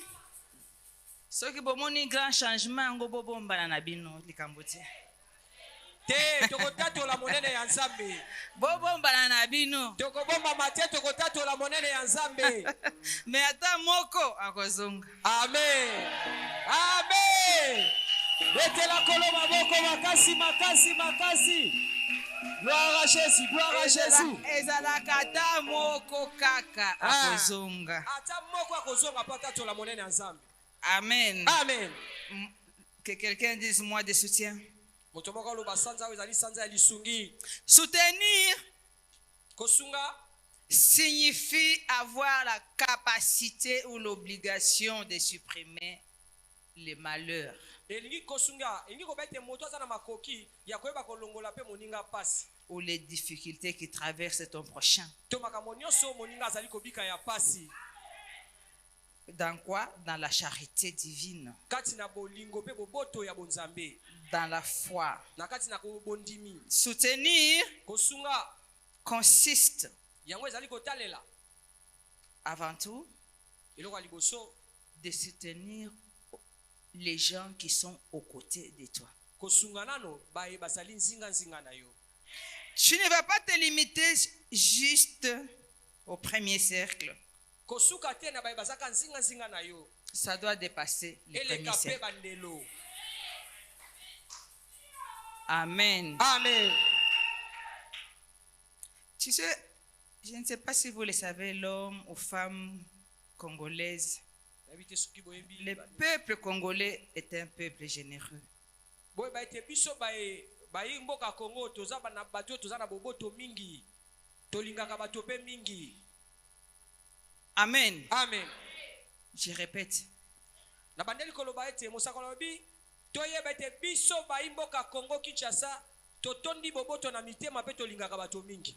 soki bomoni grand changement ngo bobombana na bino likambo te. Te tokotatola monene ya Nzambe. Bobombana na bino. Tokobomba mate tokotatola monene ya Nzambe. Mais ata moko akozonga. Amen. Amen. Betela kolo maboko makasi. Gloire à Jésus, gloire à Jésus. Ezalaka ata moko kaka akozonga. Ata moko akozonga patatola monene ya Nzambe. Amen. Amen. Que quelqu'un dise moi de soutien. Motomoko loba sanza ezali sanza ya lisungi. Soutenir Kosunga signifie avoir la capacité ou l'obligation de supprimer les malheurs. elingi kosunga elingi kobete moto aza na makoki ya koyeba kolongola pe moninga pasi Ou les difficultés qui traversent ton prochain. to makambo nyonso moninga azali kobika ya pasi Dans quoi? Dans la charité divine. kati na bolingo pe boboto ya bonzambe Dans la foi. na kati na bondimi. Soutenir Kosunga consiste yango ezali kotalela avant tout eloko ya liboso de soutenir les gens qui sont aux côtés de toi. kosunga nano baye basali nzinga na yo. Tu ne vas pas te limiter juste au premier cercle. Kosuka te na baye bazaka nzinga na yo. Ça doit dépasser le premier Eleka pe cercle. bandelo. Amen. Amen. Tu sais, je ne sais pas si vous le savez, l'homme ou femme congolaise, le peuple congolais est un peuple généreux. Boy ba ete biso bayi mboka Congo toza na bato toza na boboto mingi. Tolingaka bato pe mingi. Amen. Amen. Je répète. Na bandeli koloba ete mosakolo bi toyeba ete biso bayi mboka Congo Kinshasa totondi boboto na mitema pe tolingaka bato mingi.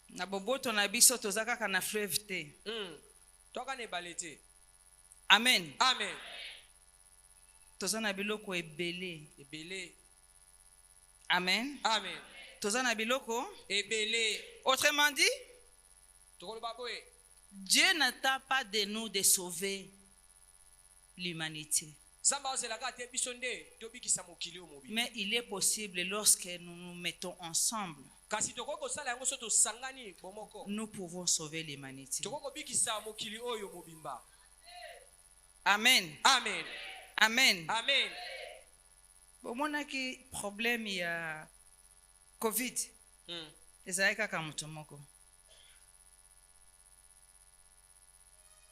Na boboto na biso toza kaka na fleuve te. Toka ne balete. Amen. Amen. Toza na biloko ebele. Ebele. Amen. Amen. Toza na biloko ebele. Autrement dit, Tokoloba boye. Dieu n'attend pas de nous de sauver l'humanité. Mais il est possible lorsque nous nous mettons ensemble, nous pouvons sauver l'humanité. Amen. Amen. Amen. Amen. Bomonaki problème ya COVID. Ezalaka kaka mutu moko.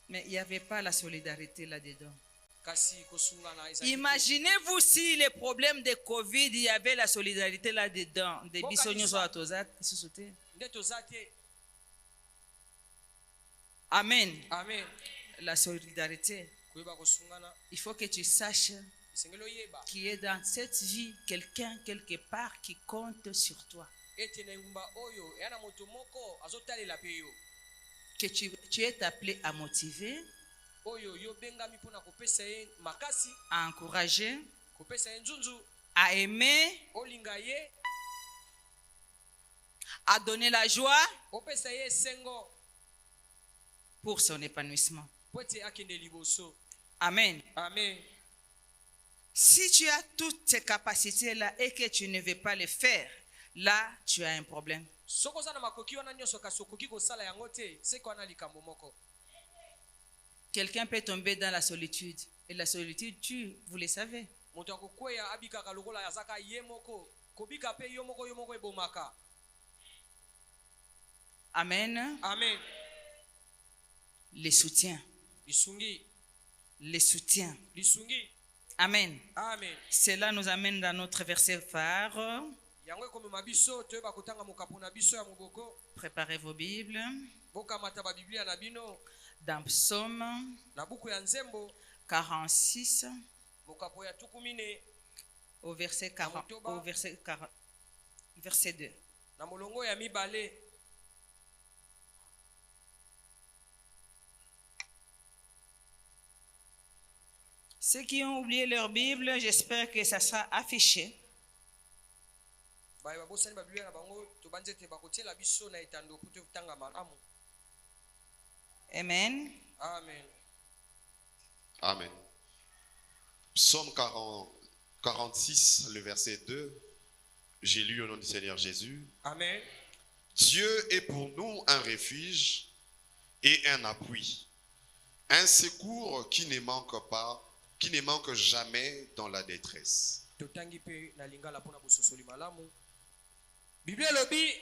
Mais il n'y avait pas la solidarité là-dedans. Imaginez-vous si les problèmes de Covid, il y avait la solidarité là-dedans. Amen. Amen. La solidarité. Il faut que tu saches qu'il y a dans cette vie quelqu'un quelque part qui compte sur toi. Que tu es appelé à motiver, à encourager, à aimer, à donner la joie opesa ye esengo pour son épanouissement. po ete akende liboso. Amen. Amen. Si tu as toutes ces capacités-là et que tu ne veux pas les faire, là, tu as un problème. Soki oza na makoki wana nyonso kasi okoki kosala yango te, seko wana likambo moko. Quelqu'un peut tomber dans la solitude. Et la solitude tue, vous le savez. Moto akokweya abikaka lokola azaka ye moko, kobika pe yo moko ebomaka. Amen. Amen. Les soutiens. Lisungi. Les soutiens. Lisungi. Amen. Amen. Cela nous amène dans notre verset phare. Yango ekomema biso toyeba kotanga mokapo na biso ya moboko. Préparez vos Bibles. Bokamata babiblia na bino. Dans Psaume Na buku ya nzembo 46, mokapo ya tukumine au verset 40, au verset 40, verset 2. na molongo ya mibale. Ceux qui ont oublié leur Bible, j'espère que ça sera affiché. Baye babosani babiblia na bango tobanzi ete bakotiela biso na etando po totanga malamu. Amen. Amen. Amen. Psaume 46, le verset 2. J'ai lu au nom du Seigneur Jésus. Amen. Dieu est pour nous un refuge et un appui, un secours qui ne manque pas, qui ne manque jamais dans la détresse. Totangi pe na lingala pona bososoli malamu. Biblia lobi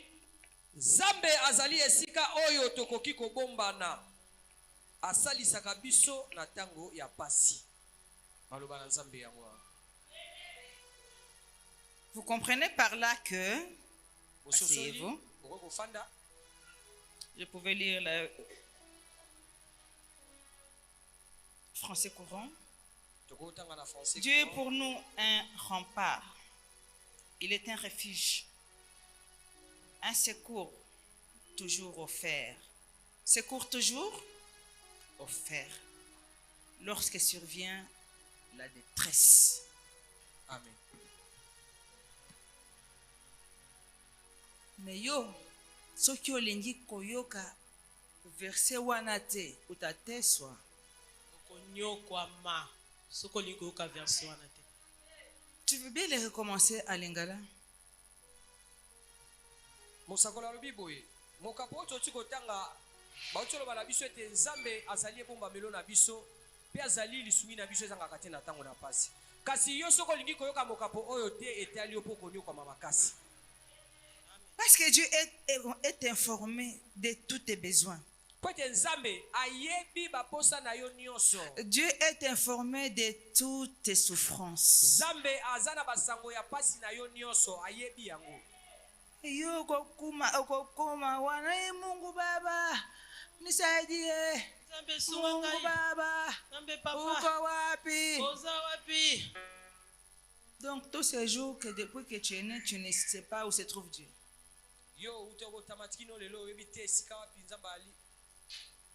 Nzambe azali esika oyo tokoki kobombana. Asalisaka biso na tango ya pasi. Maloba na Nzambe yango. Vous comprenez par là que, Bososoli asseyez-vous, boko fanda. je pouvais lire le français courant. Tokotanga na français. Dieu est pour nous un rempart. Il est un refuge. Un secours toujours offert. Secours toujours offert. Lorsque survient la détresse. Amen. Mais yo, soki olingi koyoka verset wana te utateswa. okonyokwama soki olingi koyoka version wana te. Tu veux bien les recommencer à lingala? Mosakola lobi boye. Mokapo oto tikotanga bautolo bala biso ete Nzambe azali ebomba melo na biso pe azali lisungi na biso ezanga kate na tango na pasi. Kasi yo soko lingi koyoka mokapo oyo te etali yo poko nyoka makasi. Parce que Dieu est informé de tous tes besoins. Pote Nzambe ayebi baposa na yo nyonso. Dieu est informé de toutes tes souffrances. Nzambe azana basango ya pasi na yo nyonso ayebi yango. Yo kokoma wana Mungu Baba nisaidie. Nzambe sunga Mungu ngai. Baba Nzambe papa. uko wapi? Oza wapi? Donc tous ces jours que depuis que tu es né, tu ne sais pas où se trouve Dieu. Yo utoko tamatiki no lelo oyebi te sika wapi Nzambe ali.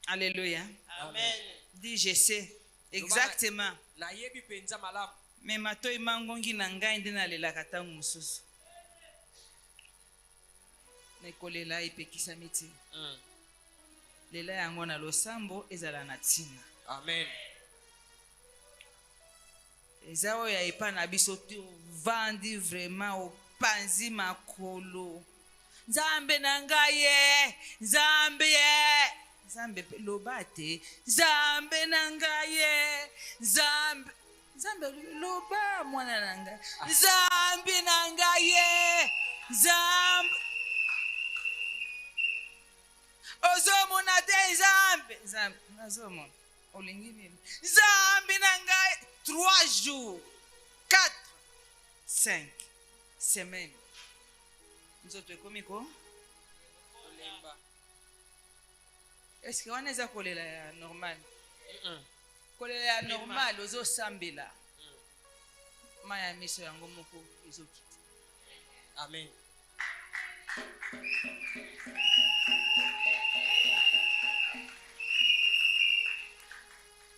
Alléluia. Amen. Dis je sais exactement. Na yebi penza malamu. Mais matoi mangongi na ngai nde nalelaka ntango mosusu. Nekolela epekisami te. Lela yango na losambo ezala na ntina. Amen. Eza oyo ya epa na biso vandi vraiment opanzi makolo. Nzambe na ngai ye, Nzambe ye. Nzambe loba te, Nzambe na ngai ye, Nzambe. Nzambe loba mwana na ngai. Nzambe na ngai ye, Nzambe. Ozomona te Nzambe. Nzambe nazomona. Olingi nini? Nzambe na ngai 3 jours, 4, 5 semaines. Nzoto ekomiko? Olemba. Est-ce que wana eza kolela ya normal? Kolela ya normal ozosambela. Maya miso yango moko ezokita. Amen.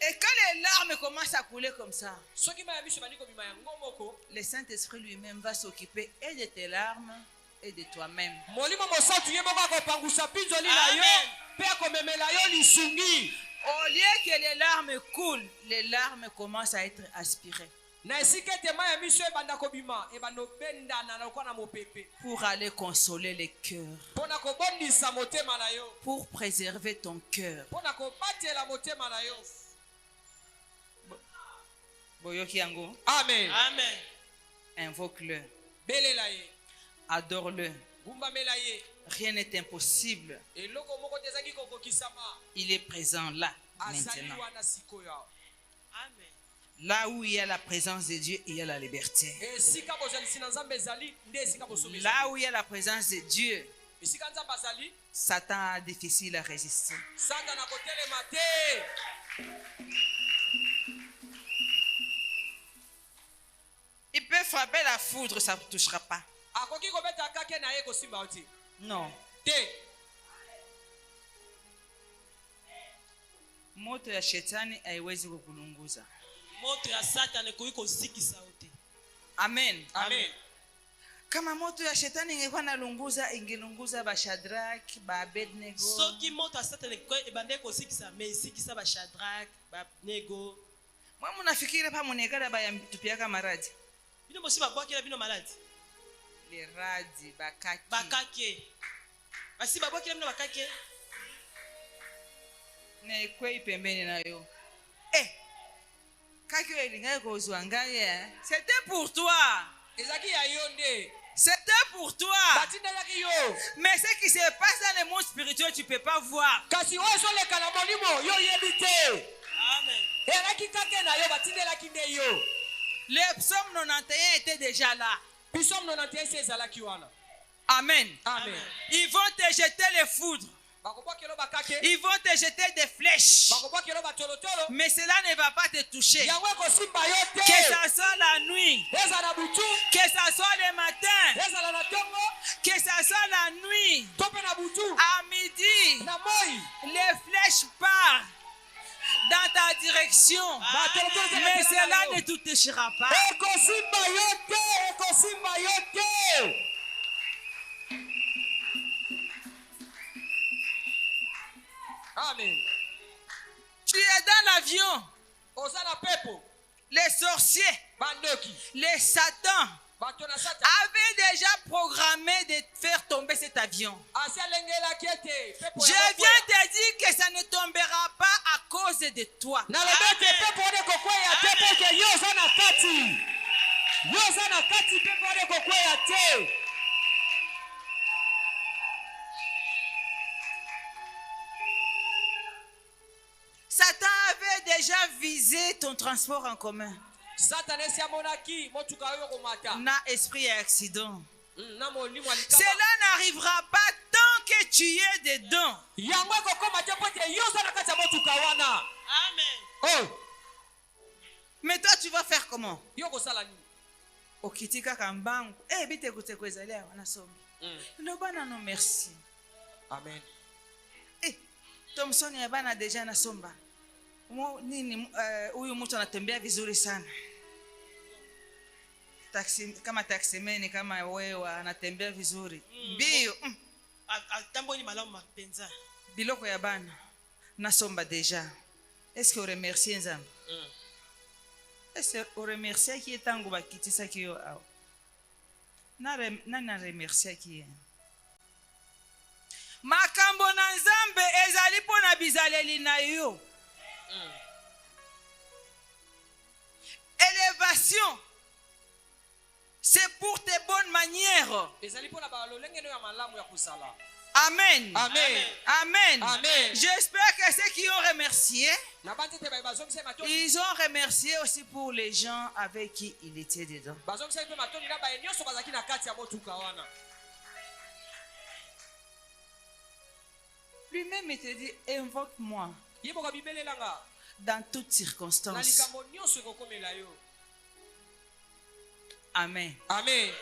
Et quand les larmes commencent à couler comme ça, Soki maya biso bani kobima yango moko, le Saint-Esprit lui-même va s'occuper et de tes larmes et de toi-même. molimo mosantu ye moko akopangusa mpinzoli na yo Amen. mpe akomemela yo lisungi. Au lieu que les larmes coulent, les larmes commencent à être aspirées Na esika ete mai ya miso ebanda kobima ebanda obendana na lokwa na mopepe pour aller consoler les cœurs, mpo na kobondisa motema na yo, pour préserver ton cœur. mpo na kobatela motema na yo. Boyoki yango, Amen. Amen. invoque-le, Belela ye, adore-le. gumbamela ye. Rien n'est impossible. Eloko moko te ezalaki kokokisama. Il est présent là, Azali maintenant. wana sikoyo. Amen. Là où il y a la présence de Dieu, il y a la liberté. Esika bozalisi na Nzambe ezali nde esika bosomi. Là où il y a la présence de Dieu, Esika Nzambe azali, Satan a difficile à résister. Satana kotelema te. Il peut frapper la foudre, ça ne touchera pas. Akoki kobeta kake na ye kosimba oti. Non. Te. Moto ya shetani haiwezi kukulunguza. Moto ya Satan ekoki kosikisa yo te. Amen. Amen. Kama moto ya shetani ingekuwa nalunguza, ingelunguza ba Shadrach, ba Abednego. Soki moto ya Satan ebande kosikisa me esikisa ba Shadrach, ba Abednego. Mwa munafikiri pa munekala ba tupiaka maradi. Bino mosi babwakela bino maladi. Le radi bakaki. Bakake. Basi babwakela bino bakake. Na ikwei pembeni na yo. Kaki elingai kozwa ngai. C'était pour toi. Ezaki ya yo nde. C'était pour toi. Batindelaki yo. Mais ce qui se passe dans le monde spirituel, tu ne peux pas voir. Kasi oyo ezoleka na molimo yo yebi te. Amen. Elaki kake na yo batindelaki nde yo. Le psaume 91 était déjà là. Psaume 91 ezalaki wana. Amen. Amen. Ils vont te jeter les foudres. Bakobwakelo bakake. Ils vont te jeter des flèches. Bakobwakelo batolotolo. Mais cela ne va pas te toucher. Yango ekosimba yo te. Que ça soit la nuit, Ezala butu. que ça soit le matin, Ezala na tongo. que ça soit la nuit, To mpe na butu. à midi, Na moi. les flèches partent dans ta direction. Mais cela ne te touchera pas. Ekosimba yo te. Ekosimba yo te. Amen. Tu es dans l'avion. Oza na pepo. Les sorciers, Bandoki. les satans Bato na Satan. avaient déjà programmé de faire tomber cet avion. Asalengelaki ete. Pepo Je ya viens kokwea. te dire que ça ne tombera pas à cause de toi. Nalobi ete pepo wana ekokwea te mpo ete yo oza na kati. Yo oza na kati pepo wana ekokwea te. Satan avait déjà visé ton transport en commun. Satan esi amonaki motuka oyo komata. Na esprit et accident. Na molimo alikama. Cela n'arrivera pas tant que tu es dedans. Yango ekokoma te mpo ete yo oza na kati ya motuka wana. Amen. Oh, Mais toi, tu vas faire comment? yo kosala nini? Okitika kambangu. Bite kuteko ezali awa nasomi. Lobana no merci. Amen. Thompson ya bana deja nasomba. Nini huyu mtu anatembea vizuri sana. Kama taximeni kama wewe anatembea vizuri. Mbio. Atamboni malamu mapenza. Biloko ya bana nasomba deja. Est-ce que on remercie Nzambe? Est-ce que on remercie qui etango bakitisa kiyo awo? Na remercie qui? Makambo na Nzambe ezali pona bizaleli na yo. Élévation, c'est pour tes bonnes manières. Ezali mpona balolenge no ya malamu ya kusala. Amen. Amen. Amen. Amen. J'espère que ceux qui ont remercié, Na banzete baye bazongisa matoni. ils ont remercié aussi pour les gens avec qui il était dedans. Bazongisa mpe matoni na baye nyonso bazalaki na kati ya motuka wana. Lui-même il te dit, invoque-moi Ye boka bibelelanga. dans toutes Na circonstances. likambo nyonso ekokomela yo. Amen. Amen.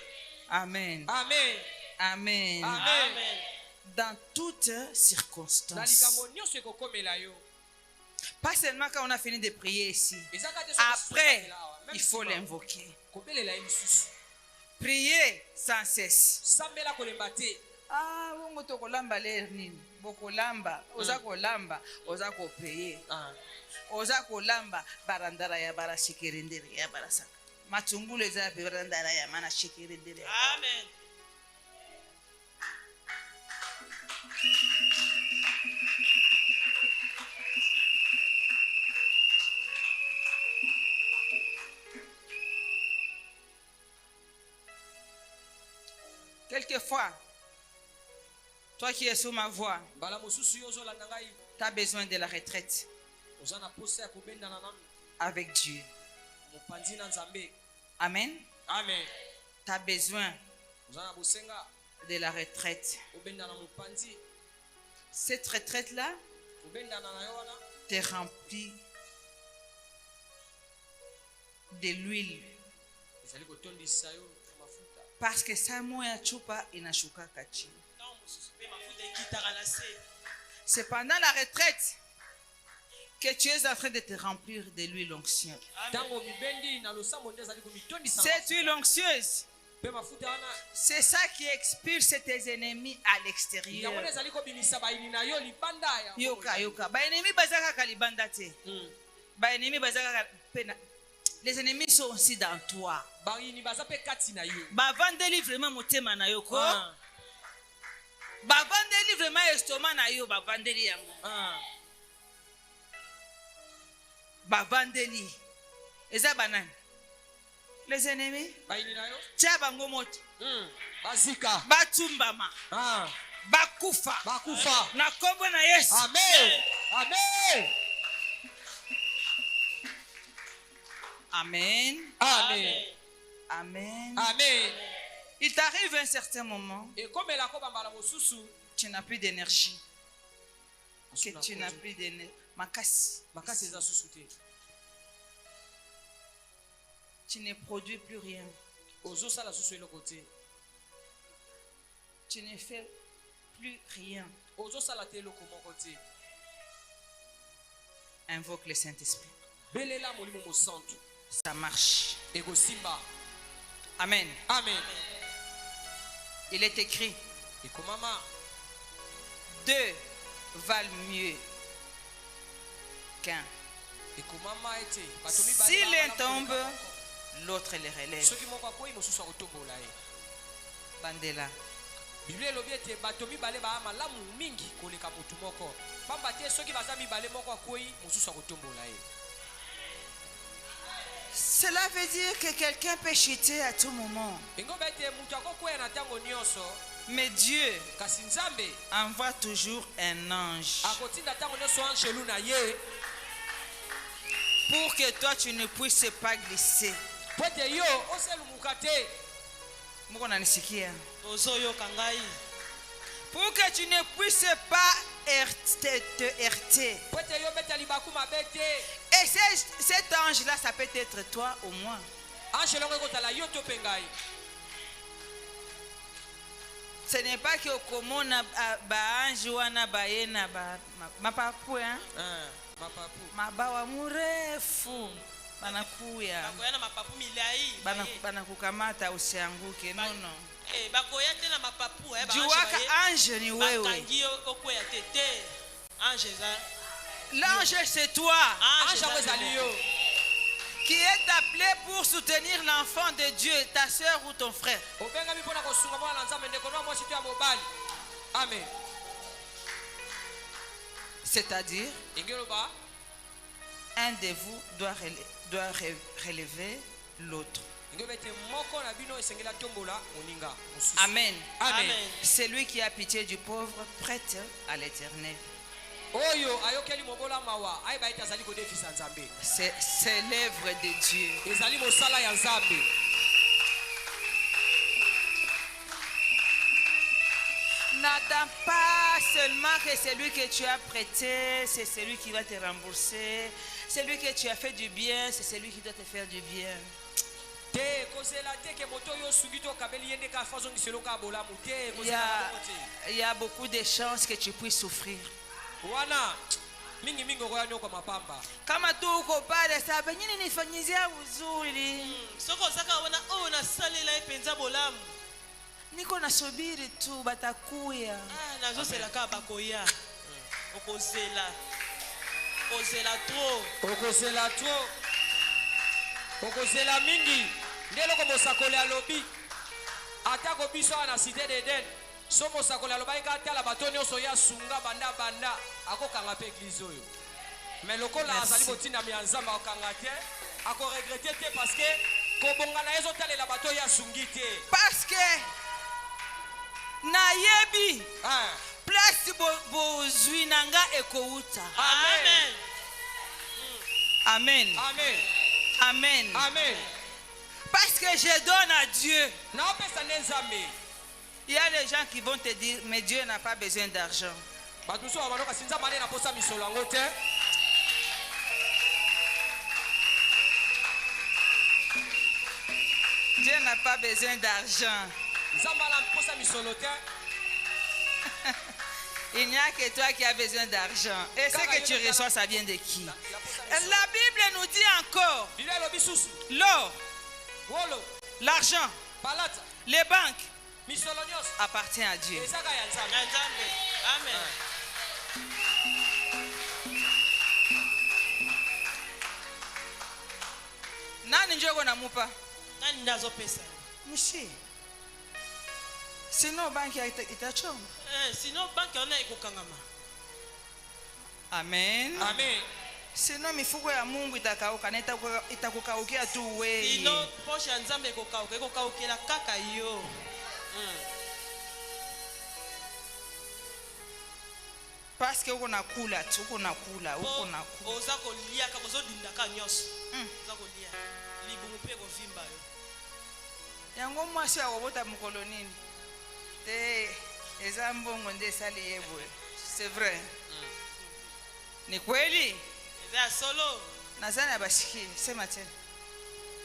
Amen. Amen. Amen. Amen. Dans toutes Na circonstances. likambo nyonso ekokomela yo. Pas seulement quand on a fini de prier ici. Ezaka te Après, il faut l'invoquer. kobelela ye lisusu. Priez sans cesse. sambela kolemba te. Ah, bongo tokolamba le nini? Bokolamba, oza kolamba, oza kopeye. Oza kolamba barandara ya bara shikerendere ya bara saka. Matungulu eza pe barandara ya mana shikerendere. Amen. Quelquefois, toi qui es sous ma voix, Mbala mosusu yo ozolanda ngai, tu as besoin de la retraite oza na posa ya kobendana nanu avec Dieu. mopanzi na Nzambe. Amen. Amen. Tu as besoin Oza na bosenga de la retraite. kobendana mopanzi, Cette retraite-là kobendana na yo wana te remplit de l'huile. ezali kotondisa yo na mafuta. Parce que ça moya chupa inashukaka chini. Ntango mosusu mpe mafuta ekitaka na se. C'est pendant la retraite que tu es en train de te remplir de l'huile onctueuse. Ntango mibendi na losambo nde ezali komitondisa na Cette huile onctueuse, mpe mafuta wana c'est ça qui expulse tes ennemis à yango l'extérieur. nde ezali kobimisa bayini na yo libanda ya Yoka, yoka. Ba ennemis baza kaka libanda te. Ba ennemis baza kaka pena. Les ennemis sont aussi dans toi. bayini baza mpe kati na yo. Ba vandeli vraiment motema na yo ko. Ba vandeli vraiment estomac na yo ba vandeli yango. Ba vandeli. Eza banani? Les ennemis. bayini na yo Tia bango moto. bazika Batumbama. Bakufa. bakufa. Na kombo na Yesu. Amen. Amen. Amen. Amen. Amen. Amen. Il t'arrive un certain moment, ekomelako bambala mosusu tu n'as plus d'énergie. Que tu n'as plus d'énergie. Makasi. makasi eza susu te. Tu ne produis plus rien. ozosala susu eloko te. Tu ne fais plus rien. ozosala te eloko moko te. Invoque le Saint-Esprit. belela molimo mosantu Ça marche. ekosimba. Amen. Amen. Il est écrit, ekomama 2 valent mieux qu'un. ekomama ete bato Si l'un mibale tombe, l'autre le relève. soki moko akoyi mosusu akotombola ye. Bandela. biblia elobi ete bato mibale baya malamu mingi koleka motu moko, pamba te soki baza mibale moko akoyi mosusu akotombola ye. Cela veut dire que quelqu'un peut chuter à tout moment. engoba ete motu akokwea na ntango nyonso, Mais Dieu kasi Nzambe envoie toujours un ange akotinda ntango nyonso angelu na ye pour que toi tu ne puisses pas glisser. po ete yo oselumuka te. Moko nanisikia. Ozoyoka ngai. Pour que tu ne puisses pas te heurter. po ete yo beta libaku mabe te. Et cet ange-là, ça peut être toi au moins. angelu yango ekotala yo to mpe ngai. Ce n'est pas que okomona baange wana baye na mapapu hein? mapapu Mabawa murefu banakuya bakoya na mapapu milai. banakukamata usianguke. Nono. Bakoya te na mapapu. Juwaka ange ni wewe. bakangi yo okwea te te. Ange eza. L'ange c'est toi ange yango ezali yo qui est appelé pour soutenir l'enfant de Dieu, ta soeur ou ton frère. obengami mpona kosunga mwana na Nzambe, ndeko na mwasi to ya mobali. Amen. C'est-à-dire, engeloba un de vous doit relever l'autre. engeloba ete moko na bino esengeli atombola moninga mosusu. Amen. Amen. Celui qui a pitié du pauvre prête à l'Éternel. oyo ayokeli mobola mawa ayeba ete azali kodefisa Nzambe. C'est l'œuvre de Dieu. ezali mosala ya Nzambe. N'attends pas seulement que celui que tu as prêté, c'est celui qui va te rembourser. Celui que tu as fait du bien, c'est celui qui doit te faire du bien. te kozela te ke moto oyo osungi to okabeli ye nde ka fa ozongisela oka bolamu te Il y a beaucoup de chances que tu puisses souffrir. wana mingi mingi okoya nyoko mapamba. Kama tu uko pale sasa pengine nifanyizia uzuri. Soko ozaka wana oyo nasalela ye mpenza bolamu. Niko nasubiri tu batakuya. Nazosela kaka bakoya. Okozela. Okozela trop. Okozela trop. Okozela mingi. Ndelo ko mosakole alobi. Atako biso na cité d'Eden. So mosakole aloba ikatala bato nyonso ya sunga banda akokanga pe église oyo. Mais lokola azali botinda mi nzamba akanga te, ako regretter te parce que kobongana ezotalela bato ya sungi te. Parce que na yebi place bozwi nanga ekouta. Amen. Amen. Amen. Amen. Amen. Parce que je donne à Dieu. Na opesa nzambe. Il y a des gens qui vont te dire mais Dieu n'a pas besoin d'argent. Bato so abanoka sinza bane na posa misolo yango te. Dieu n'a pas besoin d'argent. Nzambala posa misolo te. Il n'y a que toi qui as besoin d'argent. Et ce que tu reçois, ça vient de qui? La Bible nous dit encore l'or, l'argent, les banques appartient à Dieu. Amen. Nani njogo na mupa? Nani nazo pesa? Nishi. Sinon banki itachoma. Sinon banki ona ikukangama. Amen. Amen. Sinon mifuko ya Mungu itakauka na itakukaukia tu wewe. Sinon posha ya Nzambe ikukaukia kaka yo. Parce que uko nakula tu, uko nakula. Oza kolia ka bozo dindaka nyoso. Oza kolia. Libumu pe ko vimba yo. Yango mwasi akobota mukolo nini? Te eza mbongo nde sali yebwe. C'est vrai. Ni kweli? Eza solo. Nazana bashiki, sema tena.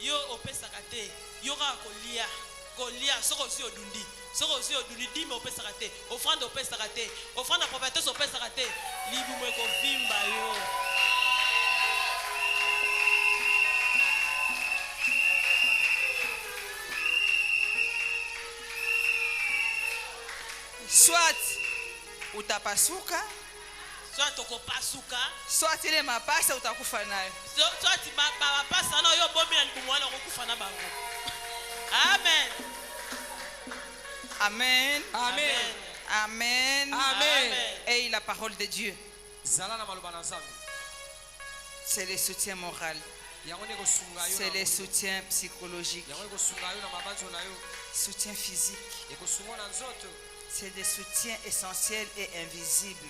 Yo opesaka te. Yo ka kolia. Kolia soko si odundi. Soko si odundi dime opesaka te. Offrande opesaka te. Offrande prophétesse opesaka te. Libumu ko vimba yo. Soit utapasuka, soit ukopasuka, soit ile mapasa utakufa nayo. Soit mapasa na yo bomi na libumu wana ukufa na bango. Amen. Amen. Amen. Amen. Amen. Et la parole de Dieu, Zalana maloba na Nzambe. c'est le soutien moral, c'est le soutien psychologique, soutien physique. C'est des soutiens essentiels et invisibles.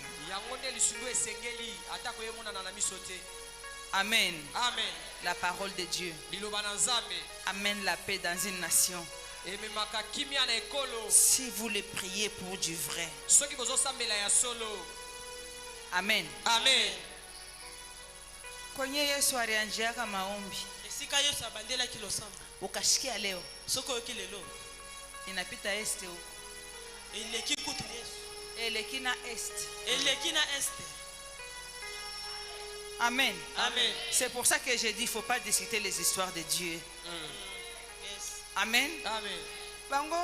Amen. Amen. La parole de Dieu amène la paix dans une nation. Si vous le priez pour du vrai. Amen. Amen. Kwenye Yesu alianjiaka maombi. Esika Yesu abandela kilosamba. Ukashikia leo. Soko yoki lelo. Inapita este huko. Eleki kutu Yesu. Eleki na este. Eleki na este. Amen. Amen. C'est pour ça que je dis, il ne faut pas discuter les histoires de Dieu. Yes. Amen. Amen. Bango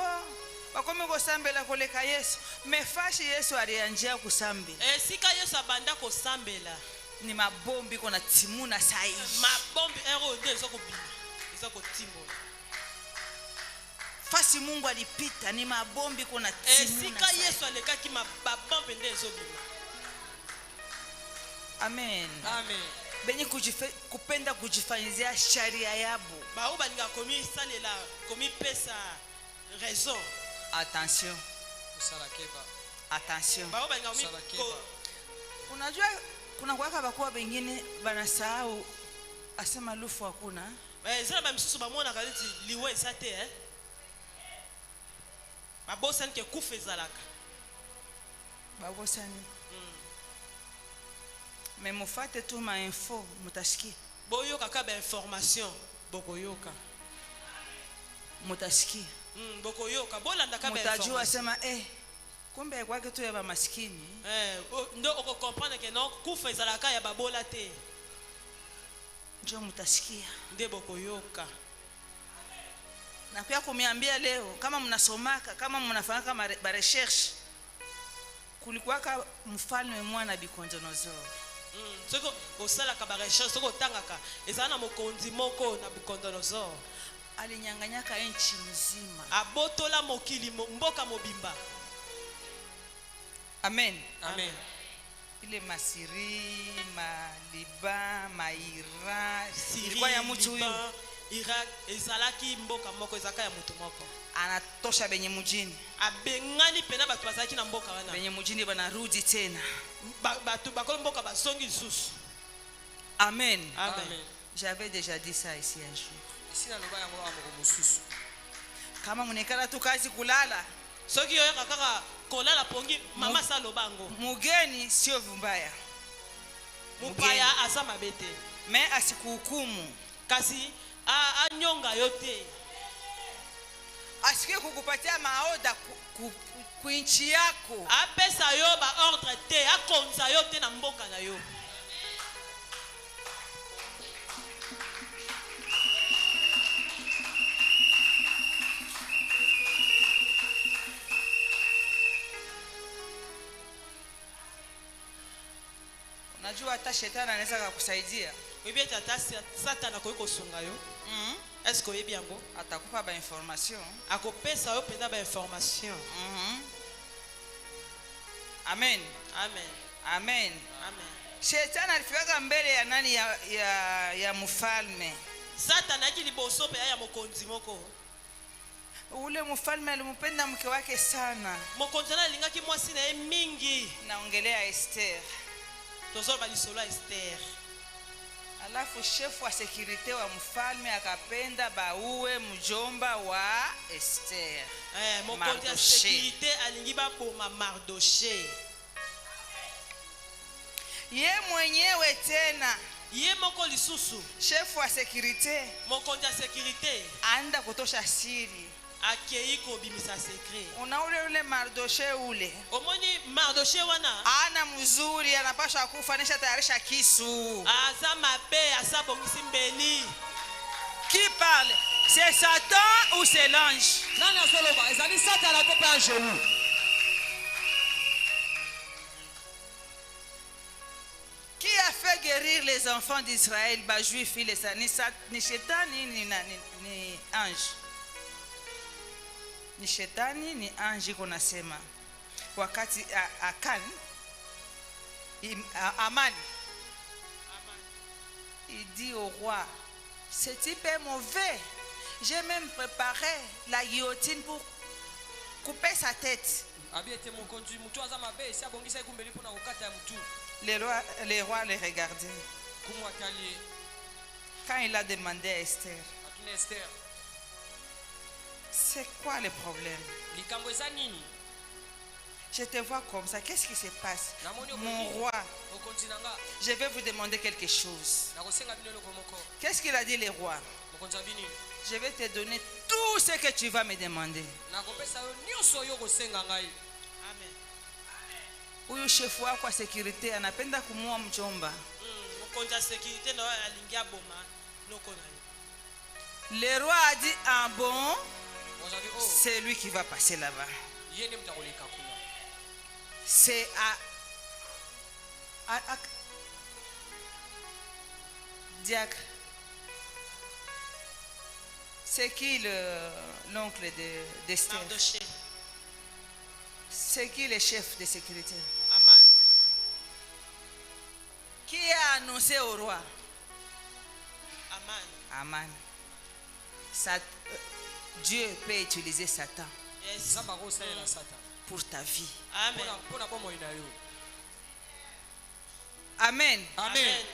bakome kusambela koleka Yesu. Mefashi Yesu alianjia kusambi. Esika Yesu abanda kosambela. Ni mabombi kona timuna sai. Mabombi ero nde ezokobima. Ezokotimbola. Fasi Mungu alipita ni mabombi kona timuna. Esika Yesu alekaki mabombi nde ezobima. Amen. Amen. Benye kupenda kujifanyizia sharia yabu. Ba ubaninga komi salela komi pesa raison. Attention. Attention. Ba ubaninga komi unajua kuna kwaka bakuwa bengine banasahau asema lufu hakuna. Zina ba misusu bamona kaliti liwe sate Babosani ke kufa ezalaka. Babosani. Mais mufate tu ma info mutashiki. Boyoka ka ba information bokoyoka. Mutashiki. Bokoyoka bolanda ka ba information. Mutajua sema kumbe kwake tu ya bamaskini. Ndo okocomprendre ke non kufa ezalaka ya babola te. Njo mutasikia. Nde bokoyoka. Na pia kumiambia leo kama mnasomaka, kama mnafanyaka ba recherche, kulikuwaka mfalme mwana Nabucodonosor. Soko osalaka ba recherche, soko otangaka ezala na mokonzi moko na Nabucodonosor. Alinyanganyaka nchi mzima. Abotola mokili mboka mobimba. Amen. Amen. Ile Masiri, Maliba, Maira, Syrie, ilikuwa ya mtu huyu. Iraq ezalaki mboka moko ezaka ya mutu moko. Anatosha benye mujini. Abengani pena batu bazalaki na mboka wana. Benye mujini banarudi tena. Batu bakolo mboka basongi lisusu. Amen. Amen. J'avais déjà dit ça ici un jour. Ici na loba yango amoko mususu. Kama munekala tu kazi kulala, Soki yo kaka kolala pongi mama sa lobango. mugeni sio vumbaya. Mupaya asa mabete. Me asikuhukumu. Kasi anyonga yote. Asikie kukupatia maoda kuinchi yako. Apesa yo ba ordre te, akonza yote na mboka na yo. Unajua hata shetani anaweza kukusaidia. Webi tata Satan ko sunga yo. Est-ce que yebi yango? Atakupa ba information. Akopesa yo penda ba information. Amen. Amen. Amen. Amen. Shetani alifika mbele ya nani ya mfalme. Satan akiliboso pe ya mokonzi moko. Ule mfalme alimpenda mke wake sana. Mokonzi na lingaki mwasi na mingi. Naongelea Esther. Tozo balisolo Esther. Alafu shefu wa security wa mfalme akapenda bauwe mjomba wa Esther. Mokonzi ya security alingi ba boma Mardoché. Ye mwenyewe tena. Ye moko lisusu. Shefu wa security. Mokonzi ya security. Anda kutosha siri. Akei ko bimisa secret. Una ule Mardoché ule. Omoni Mardoché wana. Ana mzuri anapaswa kufa nisha tayarisha kisu. Aza mabe asa bongisi mbeli. Qui parle? C'est Satan ou c'est l'ange? Nani asoloba ezali Satan ko pe angelu. Qui a fait guérir les enfants d'Israël, ba juif ni shetani ni ange. Ni shetani ni ange konasema. Wakati Akan Aman il dit au roi, ce type est mauvais. J'ai même préparé la guillotine pour couper sa tête. Abiete mokonzi mutu aza mabe si abongisa ikumbeli pona kokata ya mutu. Les rois les regardaient. Kumwatali. Quand il a demandé à Esther, Atune Esther. c'est quoi le problème? Likambo eza nini? Je te vois comme ça. Qu'est-ce qui se passe? Mon roi, Mokonzi nanga. je vais vous demander quelque chose. Nakosenga bino loko moko. Qu'est-ce qu'il a dit le roi? Mokonzi bini. Je vais te donner tout ce que tu vas me demander. Nakopesa yo nyonso yo kosenga ngai. Amen. Huyu chef wako wa security anapenda kumuua mjomba. Mokonzi ya security na alingi aboma noko na yo. Le roi a dit ah bon, Wazabi oh. c'est lui qui va passer là-bas. Yene mtakoleka kuna. C'est à diacre. C'est qui l'oncle d'Esther? Mardoché. C'est qui le chef de sécurité? Aman. Qui a annoncé au roi? Aman. Aman. Dieu peut utiliser Satan Yes. Zamba ko salela Satan. pour ta vie. Amen. Pona bomo ina yo. Amen. Amen.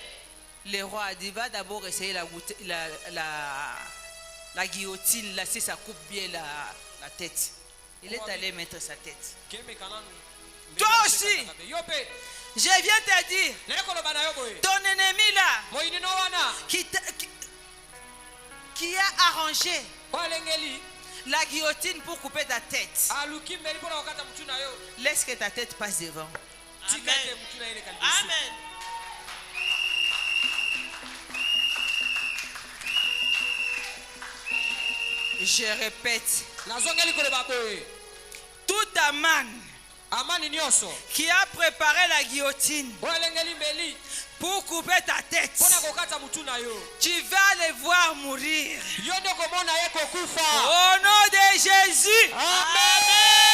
Le roi a dit va d'abord essayer la guillotine, là si ça coupe bien la tête. Il est allé mettre sa tête. Keme kananu. Toi aussi, Yope. je viens te dire, Leko lo bana yo boy. ton ennemi là, Moyini no wana. qui a arrangé Balengeli. la guillotine pour couper ta tête. aluki mbeli mpona kokata mutu na yo Laisse que ta tête passe devant. tika ete mutu na ye eleka liboso. Amen. Je répète, nazongeli koloba boye tout Aman amani nyonso qui a préparé la guillotine oyo elengeli mbeli pour couper ta tête, mpona kokata mutu na yo tu vas les voir mourir. yo nde komona ye kokufa. Au nom de Jésus. Amen.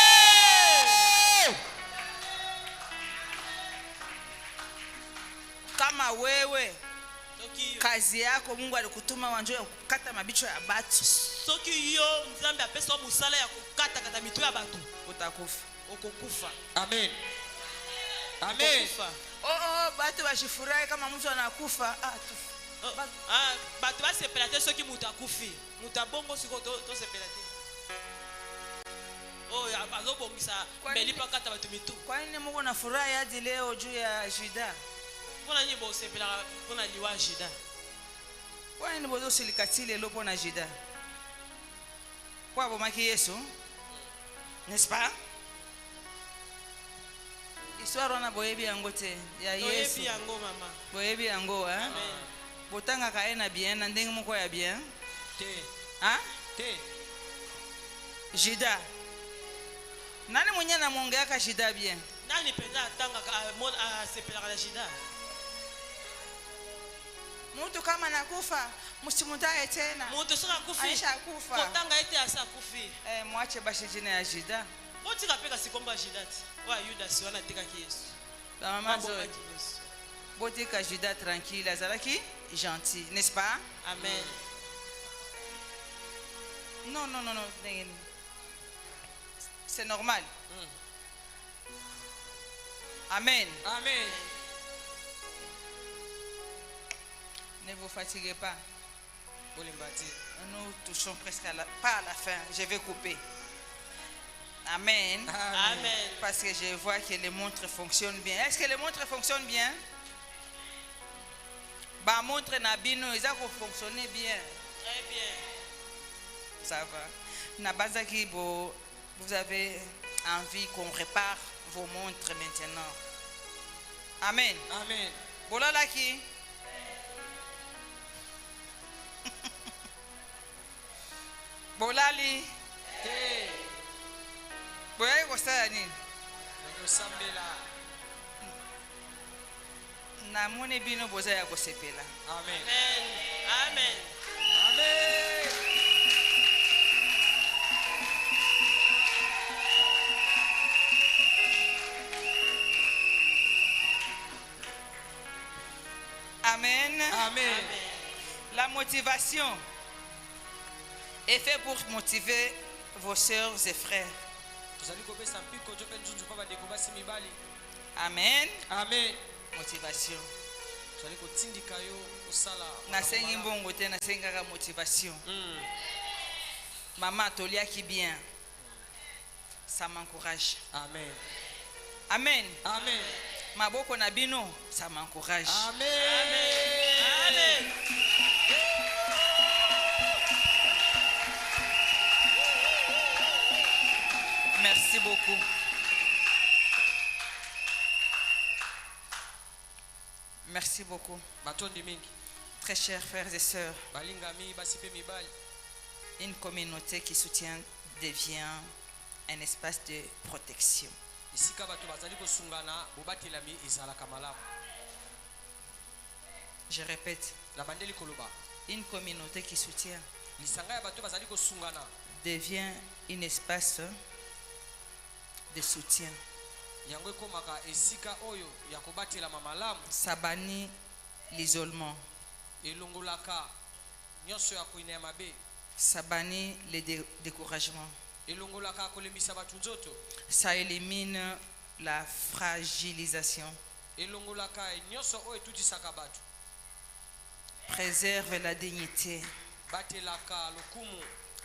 Kama wewe Soki kazi yako Mungu alikutuma wanjo ya kukata mabicho ya batu, soki yo Nzambe apesa musala ya kokata kata mitu ya bato, utakufa. okokufa. Amen. Amen. Okokufa. Batu bashifurahi kama mtu anakufa. Bato basepela te soki mutu akufi. Mutu abongo siko tosepela te. Oyo azobongisa mbeli mpo akata bato mitu. Kwa nini Mungu nafurahi hadi leo juu ya Juda? Mpona nini bosepelaka mpona liwa Juda? Kwa nini bozosilika lelo mpona Juda? Kwa bomaki Yesu? N'est-ce pas? Histoire wana boyebi yango te ya Yesu. Toyebi yango mama. Boyebi yango hein? Amen. Botangaka ye na bien na ndenge moko ya bien. Te. Hein? Te. Juda. Nani mwenye anamongeaka Juda bien? Nani penza atangaka asepelaka na Juda? Mtu kama nakufa msimutae tena. Mutu soki akufi. Aisha akufa. Kotanga ete asa akufi. Mwache basi jina ya Juda. Botika peka sikomba Juda ti. Wa Yudas wana tekaki Yesu. La maman Zoé. Botika Juda tranquille, azalaki gentil, n'est-ce pas? Amen. Non. C'est normal. Amen. Amen. Ne vous fatiguez pas. Olimbati. Nous touchons presque pas à la fin. Je vais couper. Amen. Amen. Parce que je vois que les montres fonctionnent bien. Est-ce que les montres fonctionnent bien? Bah, montre Nabino, ils ont fonctionné bien. Très bien. Ça va. Nabazaki, vous avez envie qu'on répare vos montres maintenant. Amen. Amen. Bolala qui? Bolali. Te. Boyai kosala nini? Nakosambela. Namoni bino boza ya kosepela. Amen. Amen. Amen. Amen. Amen. La motivation est faite pour motiver vos sœurs et frères. Tozali kopesa mpiko nzope nzunzu mpa bandeko basi mibali. Amen. Amen. Motivation. Tozali kotindika yo kosala. Nasengi mbongo te, nasengaka motivation. Maman toliaki bien. Ça m'encourage. Amen. Amen. Amen. Maboko na bino, ça m'encourage. Amen. Amen. Merci beaucoup. Merci beaucoup. Batondi mingi. Très chers frères et sœurs, Balingami basi pe mibali. une communauté qui soutient devient un espace de protection. Isika bato bazali kosungana bobatelami ezalaka malamu. Je répète, Na bandeli koloba. une communauté qui soutient Lisanga ya bato bazali kosungana devient un espace de soutien. yango ekomaka esika oyo ya kobatelama malamu. Ça bannit l'isolement, Elongolaka nyonso ya koina ya mabe. ça bannit le découragement, Elongolaka kolembisa bato nzoto. ça élimine la fragilisation, Elongolaka nyonso oyo etutisaka bato. préserve la dignité. Batelaka lokumu.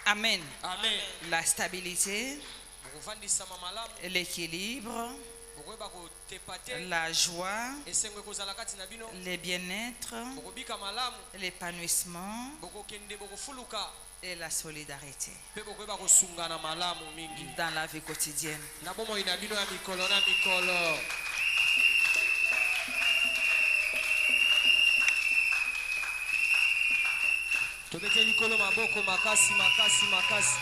Amen. Amen. La stabilité, Bokovandisama malamu. l'équilibre, Bokoyeba kotepa te. la joie, Esengo ekozala kati na bino. le bien-être, Bokobika malamu. l'épanouissement, Bokokende bokofuluka. et la solidarité Pe bokoyeba kosungana malamu mingi. dans la vie quotidienne. Na bomoi na bino ya mikolo na mikolo. Tobete likolo maboko makasi makasi makasi.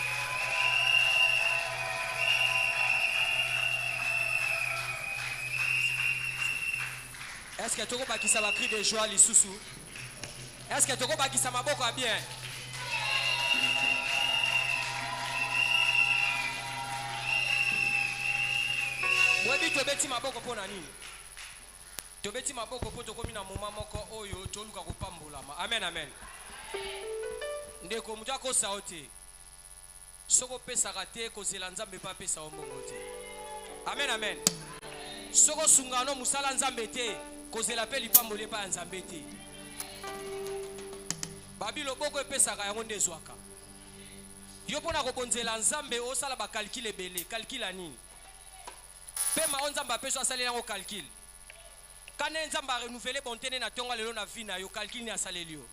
Est-ce que toko bakisa ba cri de joie lisusu? Est-ce que toko bakisa maboko a bien? Webi tobeti maboko pona nini? Tobeti maboko po tokomi na moma moko oyo toluka kopambolama. Amen amen. Ndeko mutu akosa ote. Soko pesaka te kozela nzambe pa pesa ombongo te. Amen amen. Soko sungano musala nzambe te kozela pe lipambole pa nzambe te. Babilo boko epesaka yango nde zwaka. Yo pona kobonzela nzambe osala ba calcul ebele, calcul nini? Pe ma nzamba peso asale yango calcul. Kana nzamba renouveler bontene na tonga lelo na vie na yo calcul ni asale lio.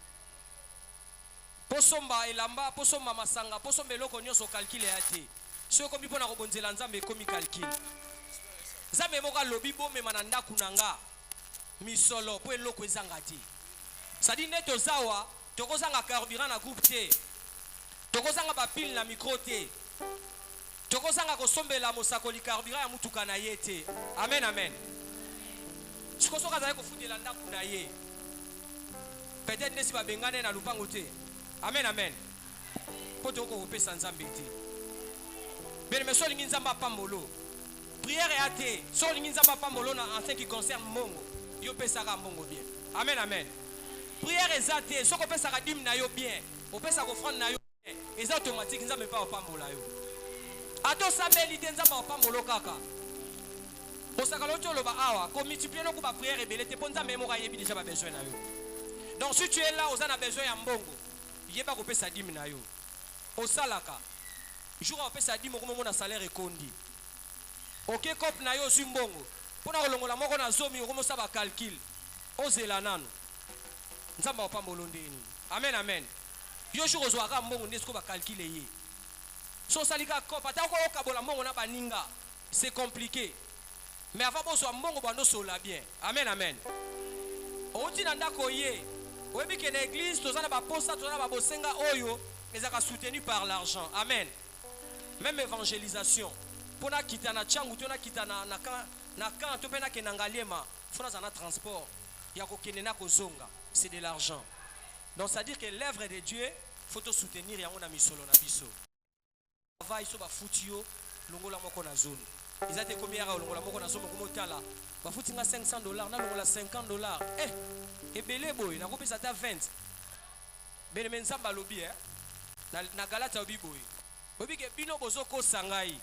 Posomba elamba, posomba masanga, posomba eloko nyonso calcul ya te. So komi pona kobonzela nzambe komi calcul. Nzambe moka lobi bo mema na ndaku nanga. Misolo po eloko ezanga te. Sadi neto zawa tokozanga carburant na groupe te. Tokozanga ba pile na micro te. Tokozanga kosombela mosakoli carburant ya mutuka na ye te. Amen amen. Sikosoka zaye kofutela ndaku na ye. Peut-être nesi ba bengane na lupango te. Amen amen. Poto ko opesa nzambe te. Bene meso lingi nzamba pambolo. Prière ya te. So lingi nzamba pambolo na en ce qui concerne mongo. Yo pesaka mongo bien. Amen amen. Prière ezate. So ko pesaka dim na yo bien. Opesa ko offrande na yo bien. Eza automatique nzambe pa pambola yo. Ato sabeli te nzamba opambolo kaka. Osaka loto loba awa. Ko multiplier no ko ba prière ebele te ponza memo ka yebi déjà ba besoin na yo. Donc si tu es là, on a besoin ya mbongo. Yeba ko pesa 10 na yo. Osalaka. Jour on pesa 10 mo na salaire ekondi. OK cop na yo su mbongo. Pona kolongola moko na zomi ko sa ba calcul. Ozela nano. Nzamba opambolo ndeni. Amen amen. Yo jour ozwaka mbongo nesko ba calculer ye. So salika cop ata ko okabola mbongo na baninga. C'est compliqué. Mais avant bozwa mbongo bando sola bien. Amen amen. Oti na ndako ye. Oyebi ke na église tozana ba posta tozana ba bosenga oyo ezaka soutenu par l'argent. Amen. Même évangélisation. Pona kitana changu tona kitana na kan to pena ke nangaliema fona zana transport ya ko kenena ko zonga, c'est de l'argent. Donc ça veut dire que l'œuvre de Dieu faut te soutenir yango na misolo na biso. Va iso ba futio longola moko na zone. Ezate combien ya longola moko na zone ko motala. Ba futinga $500 na longola $50. Ebele boy na kopesa ta 20. Bene menzamba lobi na Galata obi boy. Obi ke bino bozoko sangai.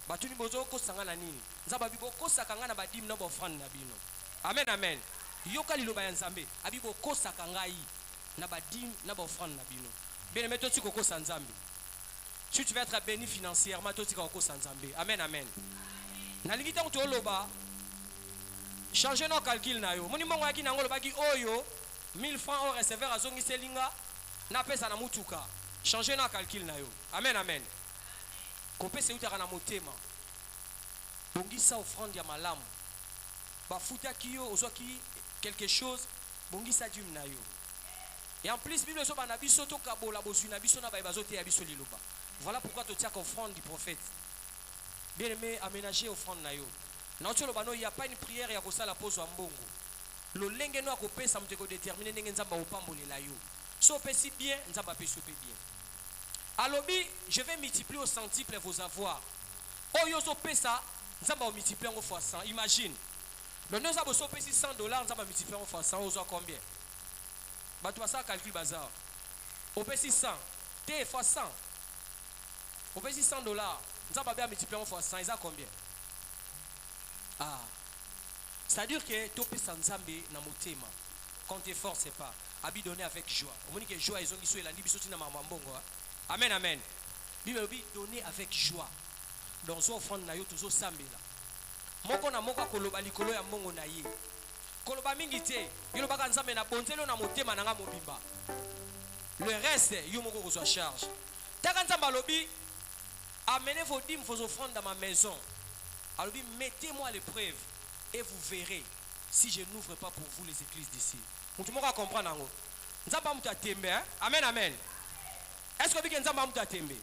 Batuni bozoko sanga na nini? Nzamba bibo kosaka ngana ba dim na ba offrande na bino. Amen amen. Yoka liloba ya nzambe abibo kosaka ngai na ba dim na ba offrande na bino. Bene metoti kokosa nzambe. Si tu veux être béni financièrement, toti kokosa nzambe. Amen amen. Na lingi tango to loba changer nos calculs na yo. Moni mongo yaki na ngolo baki oyo 1000 francs au receveur azongi selinga na pesa na mutuka. Changer nos calculs na yo. Amen amen. Ko pesa utaka na motema. Bongisa offrande ya malamu. Ba futa kiyo ozwaki quelque chose bongisa dum na yo. Et en plus Bible so bana biso to kabola bosu na biso na ba bazote ya biso liloba. Voilà pourquoi tu tiens offrande du prophète. Bien aimé aménager offrande na yo. Na otolo bano il y a pas une prière ya kosala pose wa mbongo. Lo lenge no akopesa muteko déterminer ndenge nzamba opambolela yo. So pesi bien nzamba peso pe bien. Alobi je vais multiplier au centuple vos avoirs. Oyo so pesa nzamba o multiplier en fois 100. Imagine. Le nous a so pesi $100 nzamba multiplier en fois 100 ozo combien? Ba tu ça calcul bazar. O pesi 100 T fois 100. O pesi $100 nzamba bien multiplier en fois 100 ça combien? Ah. C'est-à-dire que tu peux s'ensemble dans mon thème. Quand tu es fort, c'est pas. Abi donner avec joie. On dit que joie, ils ont dit la libre sorti dans ma mbongo. Amen, amen. Bible dit donner avec joie. Donc, so offrande na yo toujours sambela. Moko na moko koloba likolo ya mbongo na ye. Koloba mingi te. Yolo baka nzambe na bonzelo na motema na nga mobimba. Le reste, yo moko kozwa charge. Taka nzambe alobi, amenez vos dîmes, vos offrandes dans ma maison. Alobi, mettez-moi à l'épreuve et vous verrez si je n'ouvre pas pour vous les églises d'ici. Mutu moko comprendre ngo. Nzamba mutu atembe, hein? Amen, amen. Est-ce que bike nzamba mutu atembe?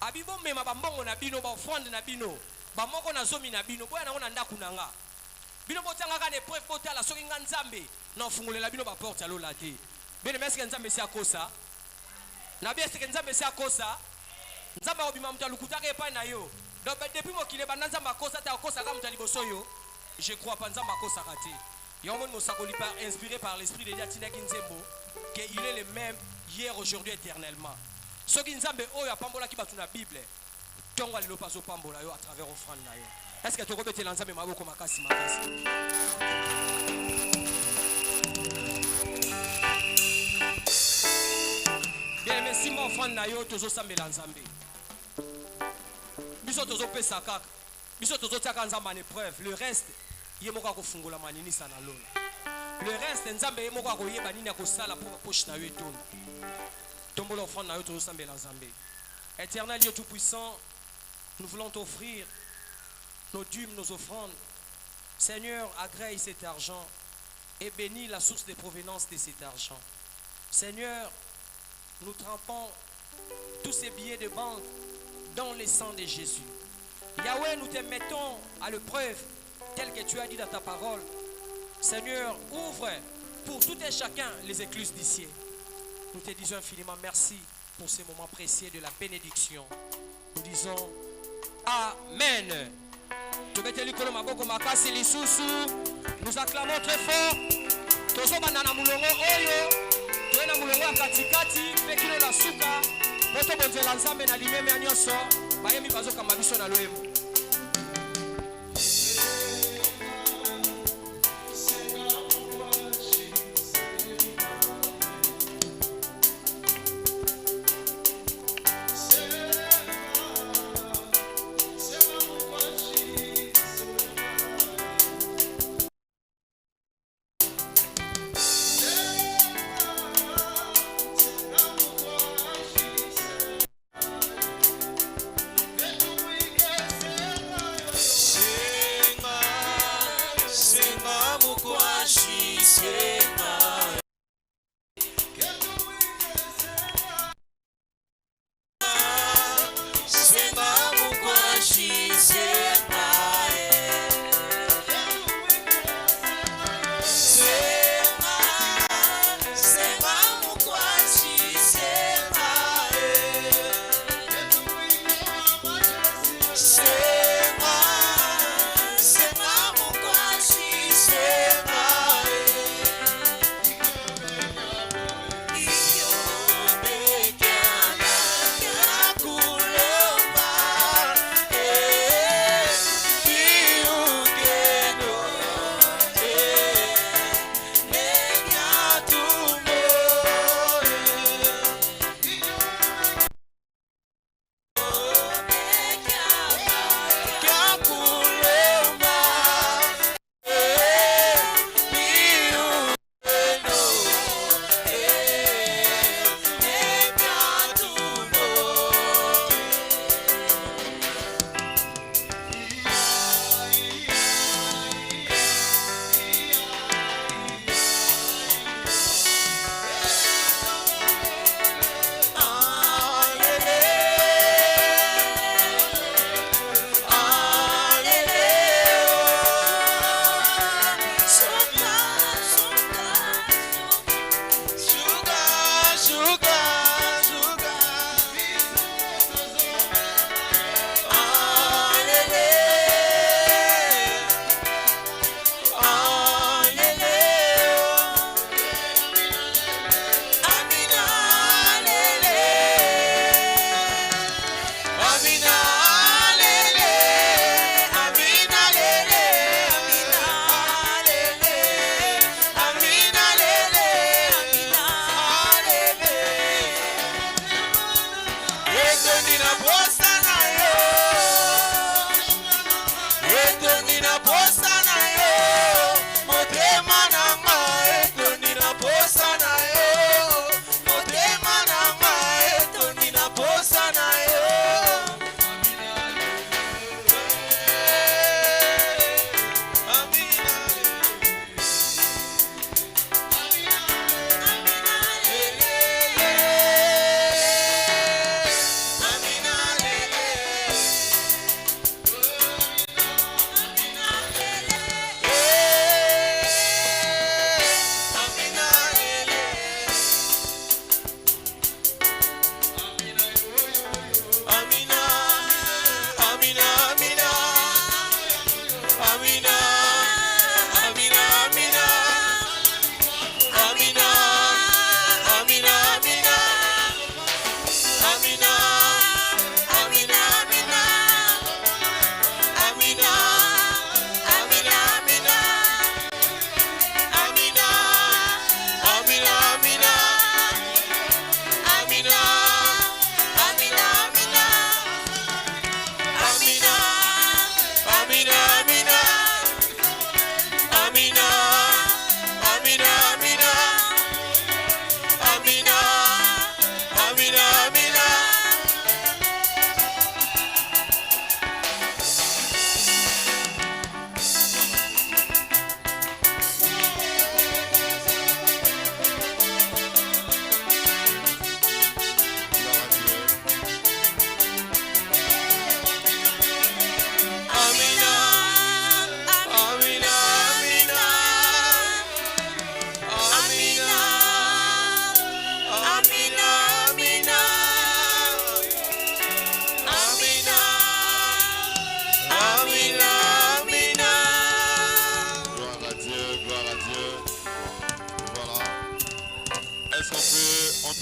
Abibo mema bambongo na bino, ba offrande na bino, ba moko na zomi na bino, boya nango na ndaku nanga. Bino botanga ka l'épreuve botala soki nga nzambe na fungolela bino ba porte ya lola te. Bene meske nzambe si akosa. Na bien c'est que nzambe si akosa. Nzambe obima mutu alukutaka epai na yo. Donc depuis mokile banda nzambe akosa ta akosa ka mutu liboso yo. Je crois pas nzambe akosa kate. Yomon mosakoli par inspiré par l'esprit de Dieu Tina Kinzembo que il est le même hier aujourd'hui éternellement. Soki nzambe oyo apambola ki batu na Bible. Tonga lelo paso pambola yo à travers offrande na yo. Est-ce que tu peux te lancer maboko makasi makasi? Bien mais si mon offrande na yo tozo sambela nzambe. Biso tozo pesa kaka. Biso tozo tiaka nzamba en épreuve. Le reste yemoko akofungola manini sana lona. Le reste nzambe yemoko akoyeba nini akosala pour poche na yo etoni. Tombola offrande na yo tozo sambela nzambe. Éternel Dieu tout-puissant, nous voulons t'offrir nos dîmes, nos offrandes. Seigneur, agrée cet argent et bénis la source de provenance de cet argent. Seigneur, nous trempons tous ces billets de banque dans le sang de Jésus. Yahweh, nous te mettons à l'épreuve tel que tu as dit dans ta parole. Seigneur, ouvre pour tout et chacun les écluses d'ici. Nous te disons infiniment merci pour ce moment précieux de la bénédiction. Nous disons Amen. Nous acclamons très fort. Tozo banana mulongo oyo. Toena mulongo ya katikati pekino na suka. Boto bonzela nzambe na limeme ya nyonso. Bayemi bazoka mabiso na loemo.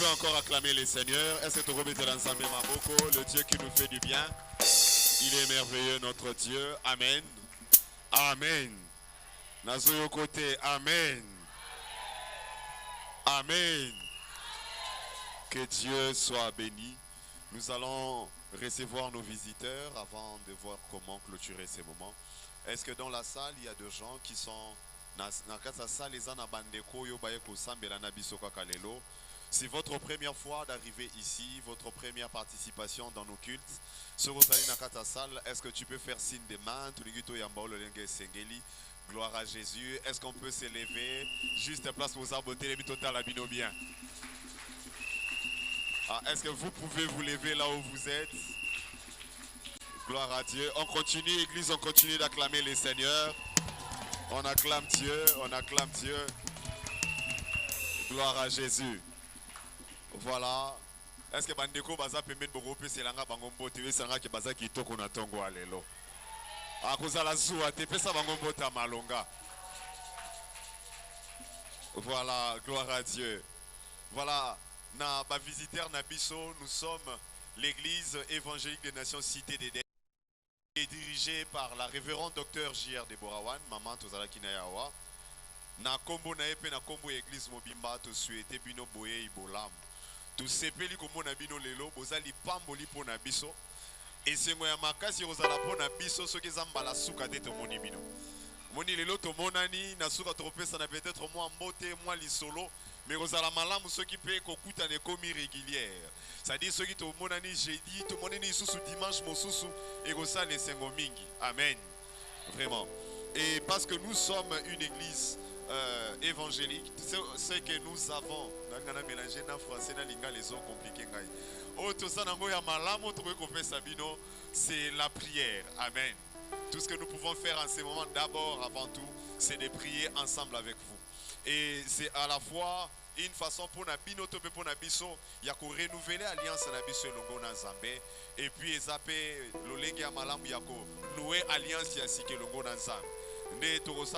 pouvez encore acclamer les seigneurs. Est-ce que tu remettez ensemble Maboko, le Dieu qui nous fait du bien? Il est merveilleux, notre Dieu. Amen. Amen. Nazoyo côté. Amen. Amen. Que Dieu soit béni. Nous allons recevoir nos visiteurs avant de voir comment clôturer ces moments. Est-ce que dans la salle, il y a des gens qui sont... C'est votre première fois d'arriver ici, votre première participation dans nos cultes. Est-ce que tu peux faire signe de main? Gloire à Jésus. Est-ce qu'on peut s'élever? Juste place pour vous beauté, les total abino bien. Est-ce que vous pouvez vous lever là où vous êtes? Gloire à Dieu. On continue, Église, on continue d'acclamer les seigneurs. On acclame Dieu, on acclame Dieu. Gloire à Jésus. Voilà. Est-ce que Bandeko Baza permet de regrouper Selanga Bangombo TV Selanga qui Baza qui toko na tongo alelo? Akozala zuwa tepe sa Bangombo ta malonga. Voilà, gloire à Dieu. Voilà, na ba visiteur na biso, nous sommes l'église évangélique des nations Cité d'Éden, est dirigée par la révérende docteur J.R. Deborawan, maman Tozala Kinayawa. Na kombo na epe na kombo église mobimba to souhaité bino boye ibolam. Tu sepeli komona bino lelo bozali pamboli pona biso. Et sengo ya makasi rozala pona biso soki zambala suka te tomoni bino. Moni lelo tomonani na suka tropesa na peut-être moi mbote moi lisolo. Mais rozala malamu soki pe kokuta ne komi régulière. C'est-à-dire soki tomonani jeudi, tomonani susu dimanche mosusu et rozala les sengo mingi. Amen. Vraiment. Et parce que nous sommes une église évangélique, c'est que nous avons mélangé na français na linga les ont compliqué. C'est la prière. Amen. Tout ce que nous pouvons faire en ce moment, d'abord, avant tout, c'est de prier ensemble avec vous. Et c'est à la fois une façon pour Nabino Tope pour Nabiso, il y a qu'on renouveler l'alliance Nabiso Longo Nazambe. Et puis, Ezapé, Lolenge Amalam, il y a qu'on nouer alliance Yassike Longo Nazambe.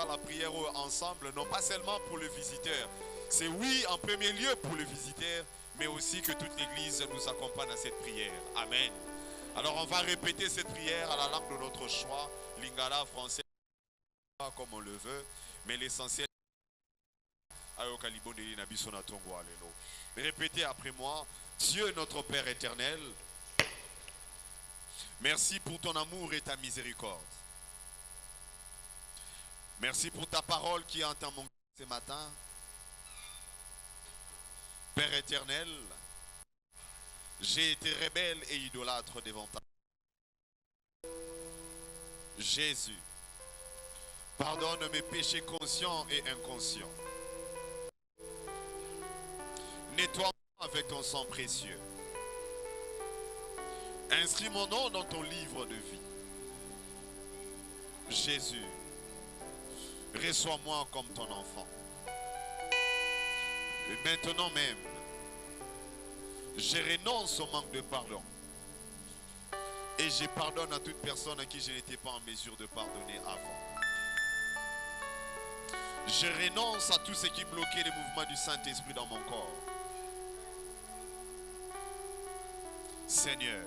La prière ensemble, non pas seulement pour le visiteur, c'est oui en premier lieu pour le visiteur, mais aussi que toute l'église nous accompagne à cette prière. Amen. Alors on va répéter cette prière à la langue de notre choix, lingala, français, comme on le veut, mais l'essentiel, répétez après moi. Dieu notre Père éternel, merci pour ton amour et ta miséricorde. Merci pour ta parole qui entend mon cœur ce matin. Père éternel, j'ai été rebelle et idolâtre devant ta. Jésus, pardonne mes péchés conscients et inconscients. Nettoie-moi avec ton sang précieux. Inscris mon nom dans ton livre de vie. Jésus, reçois-moi comme ton enfant. Et maintenant même, je renonce au manque de pardon. Et je pardonne à toute personne à qui je n'étais pas en mesure de pardonner avant. Je renonce à tout ce qui bloquait les mouvements du Saint-Esprit dans mon corps. Seigneur,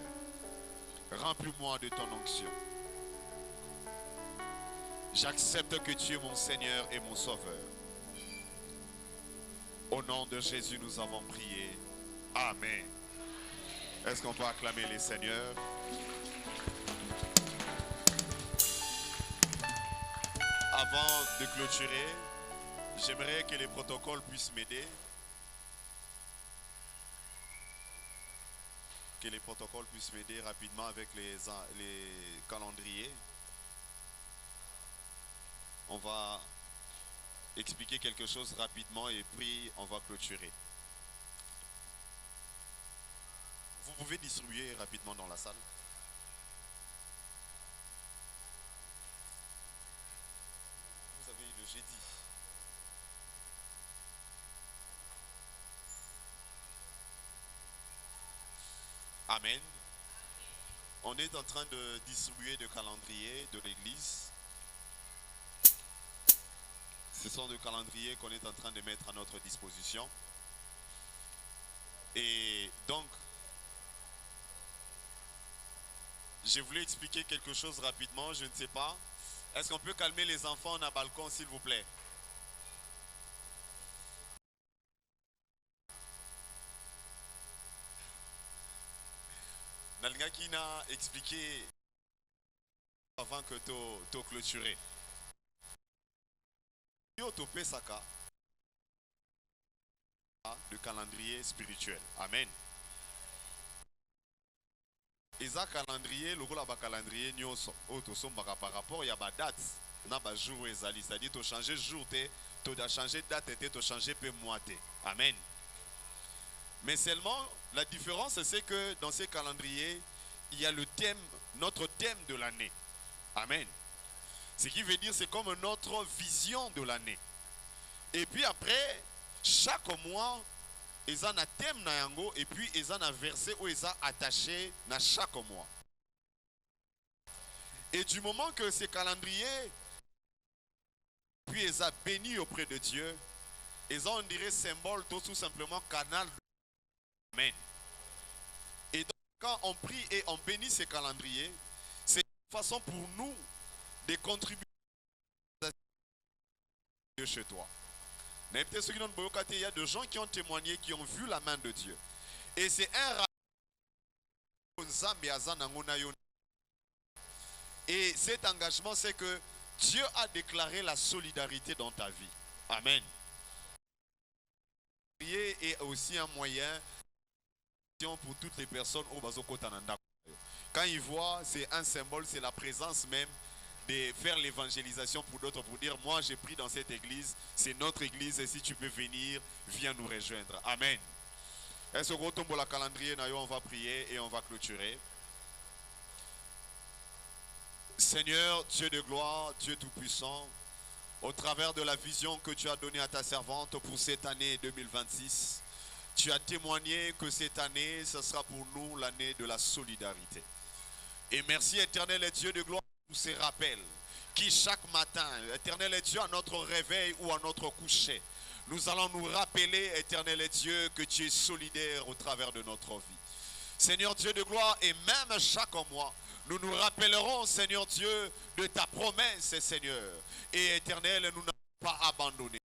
remplis-moi de ton onction. J'accepte que tu es mon Seigneur et mon Sauveur. Au nom de Jésus, nous avons prié. Amen. Est-ce qu'on peut acclamer les seigneurs? Avant de clôturer, j'aimerais que les protocoles puissent m'aider. Que les protocoles puissent m'aider rapidement avec les calendriers. On va expliquer quelque chose rapidement et puis on va clôturer. Vous pouvez distribuer rapidement dans la salle. Vous avez le jeudi. Amen. On est en train de distribuer le calendrier de l'église. Ce sont des calendriers qu'on est en train de mettre à notre disposition. Et donc, je voulais expliquer quelque chose rapidement, je ne sais pas. Est-ce qu'on peut calmer les enfants à balcon, s'il vous plaît? Nalgaki n'a expliqué avant que tu clôturé. De calendrier spirituel. Amen. Eza calendrier, le rôle calendrier nyonso. Par rapport, il y a ma date. Na ba jour ezali, c'est-à-dire tu changer jour, tu dois changer date, tu changer peu mois. Amen. Mais seulement la différence c'est que dans ces calendriers, il y a le thème, notre thème de l'année. Amen. Ce qui veut dire c'est comme notre vision de l'année. Et puis après, chaque mois, ils ont un thème na yango et puis ils ont un verset où ils ont attaché na chaque mois. Et du moment que ces calendriers, puis ils ont béni auprès de Dieu, ils ont on dirait symbole tout simplement canal. Amen. Et donc quand on prie et on bénit ces calendriers, c'est une façon pour nous de contribuer à Dieu chez toi. Il y a des gens qui ont témoigné, qui ont vu la main de Dieu. Et c'est un rappel. Et cet engagement, c'est que Dieu a déclaré la solidarité dans ta vie. Amen. Et aussi un moyen pour toutes les personnes au Bazokotananda. Quand ils voient, c'est un symbole, c'est la présence même de faire l'évangélisation pour d'autres, pour dire moi j'ai pris dans cette église, c'est notre église et si tu peux venir, viens nous rejoindre. Amen. Est-ce qu'on tombe la calendrier, on va prier et on va clôturer. Seigneur, Dieu de gloire, Dieu tout-puissant, au travers de la vision que tu as donnée à ta servante pour cette année 2026, tu as témoigné que cette année, ce sera pour nous l'année de la solidarité. Et merci éternel et Dieu de gloire pour ces rappels qui chaque matin, éternel et Dieu, à notre réveil ou à notre coucher, nous allons nous rappeler, éternel et Dieu, que tu es solidaire au travers de notre vie. Seigneur Dieu de gloire, et même chaque mois, nous nous rappellerons, Seigneur Dieu, de ta promesse, Seigneur. Et éternel, nous n'avons pas abandonné.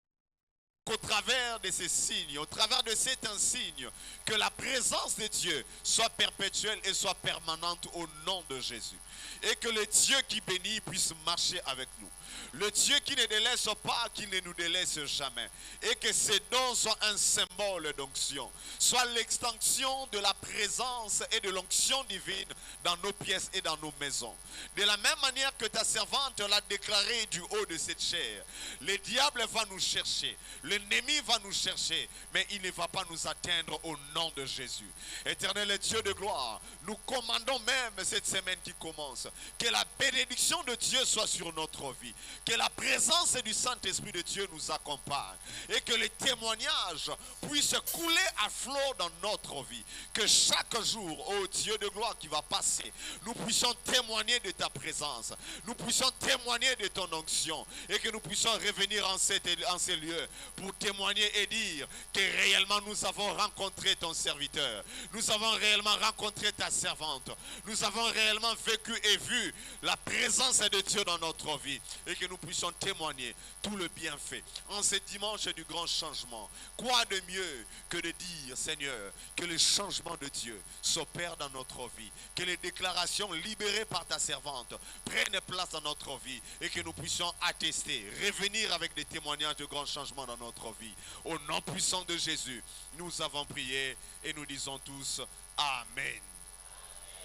Qu'au travers de ces signes, au travers de cet insigne, que la présence de Dieu soit perpétuelle et soit permanente au nom de Jésus. Et que le Dieu qui bénit puisse marcher avec nous. Le Dieu qui ne délaisse pas, qui ne nous délaisse jamais. Et que ces dons soient un symbole d'onction. Soit l'extension de la présence et de l'onction divine dans nos pièces et dans nos maisons. De la même manière que ta servante l'a déclaré du haut de cette chair. Le diable va nous chercher. L'ennemi va nous chercher. Mais il ne va pas nous atteindre au nom de Jésus. Éternel Dieu de gloire, nous commandons même cette semaine qui commence. Que la bénédiction de Dieu soit sur notre vie. Que la présence du Saint-Esprit de Dieu nous accompagne. Et que les témoignages puissent couler à flot dans notre vie. Que chaque jour, ô Dieu de gloire qui va passer, nous puissions témoigner de ta présence. Nous puissions témoigner de ton onction. Et que nous puissions revenir en ces lieux pour témoigner et dire que réellement nous avons rencontré ton serviteur. Nous avons réellement rencontré ta servante. Nous avons réellement vécu et vu la présence de Dieu dans notre vie. Et que nous puissions témoigner tout le bienfait. En ce dimanche du grand changement, quoi de mieux que de dire, Seigneur, que le changement de Dieu s'opère dans notre vie. Que les déclarations libérées par ta servante prennent place dans notre vie. Et que nous puissions attester, revenir avec des témoignages de grand changement dans notre vie. Au nom puissant de Jésus, nous avons prié et nous disons tous Amen.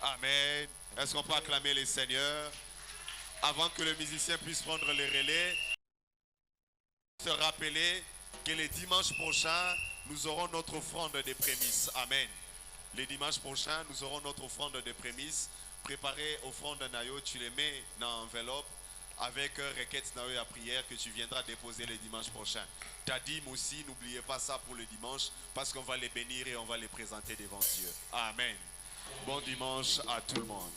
Amen. Est-ce qu'on peut acclamer les seigneurs? Avant que le musicien puisse prendre le relais, se rappeler que les dimanches prochains, nous aurons notre offrande des prémices. Amen. Les dimanches prochains, nous aurons notre offrande des prémices. Préparez offrande Nayo, tu les mets dans l'enveloppe avec requête Nayo à prière que tu viendras déposer les dimanches prochains. Ta dîme aussi, n'oubliez pas ça pour le dimanche parce qu'on va les bénir et on va les présenter devant Dieu. Amen. Bon dimanche à tout le monde.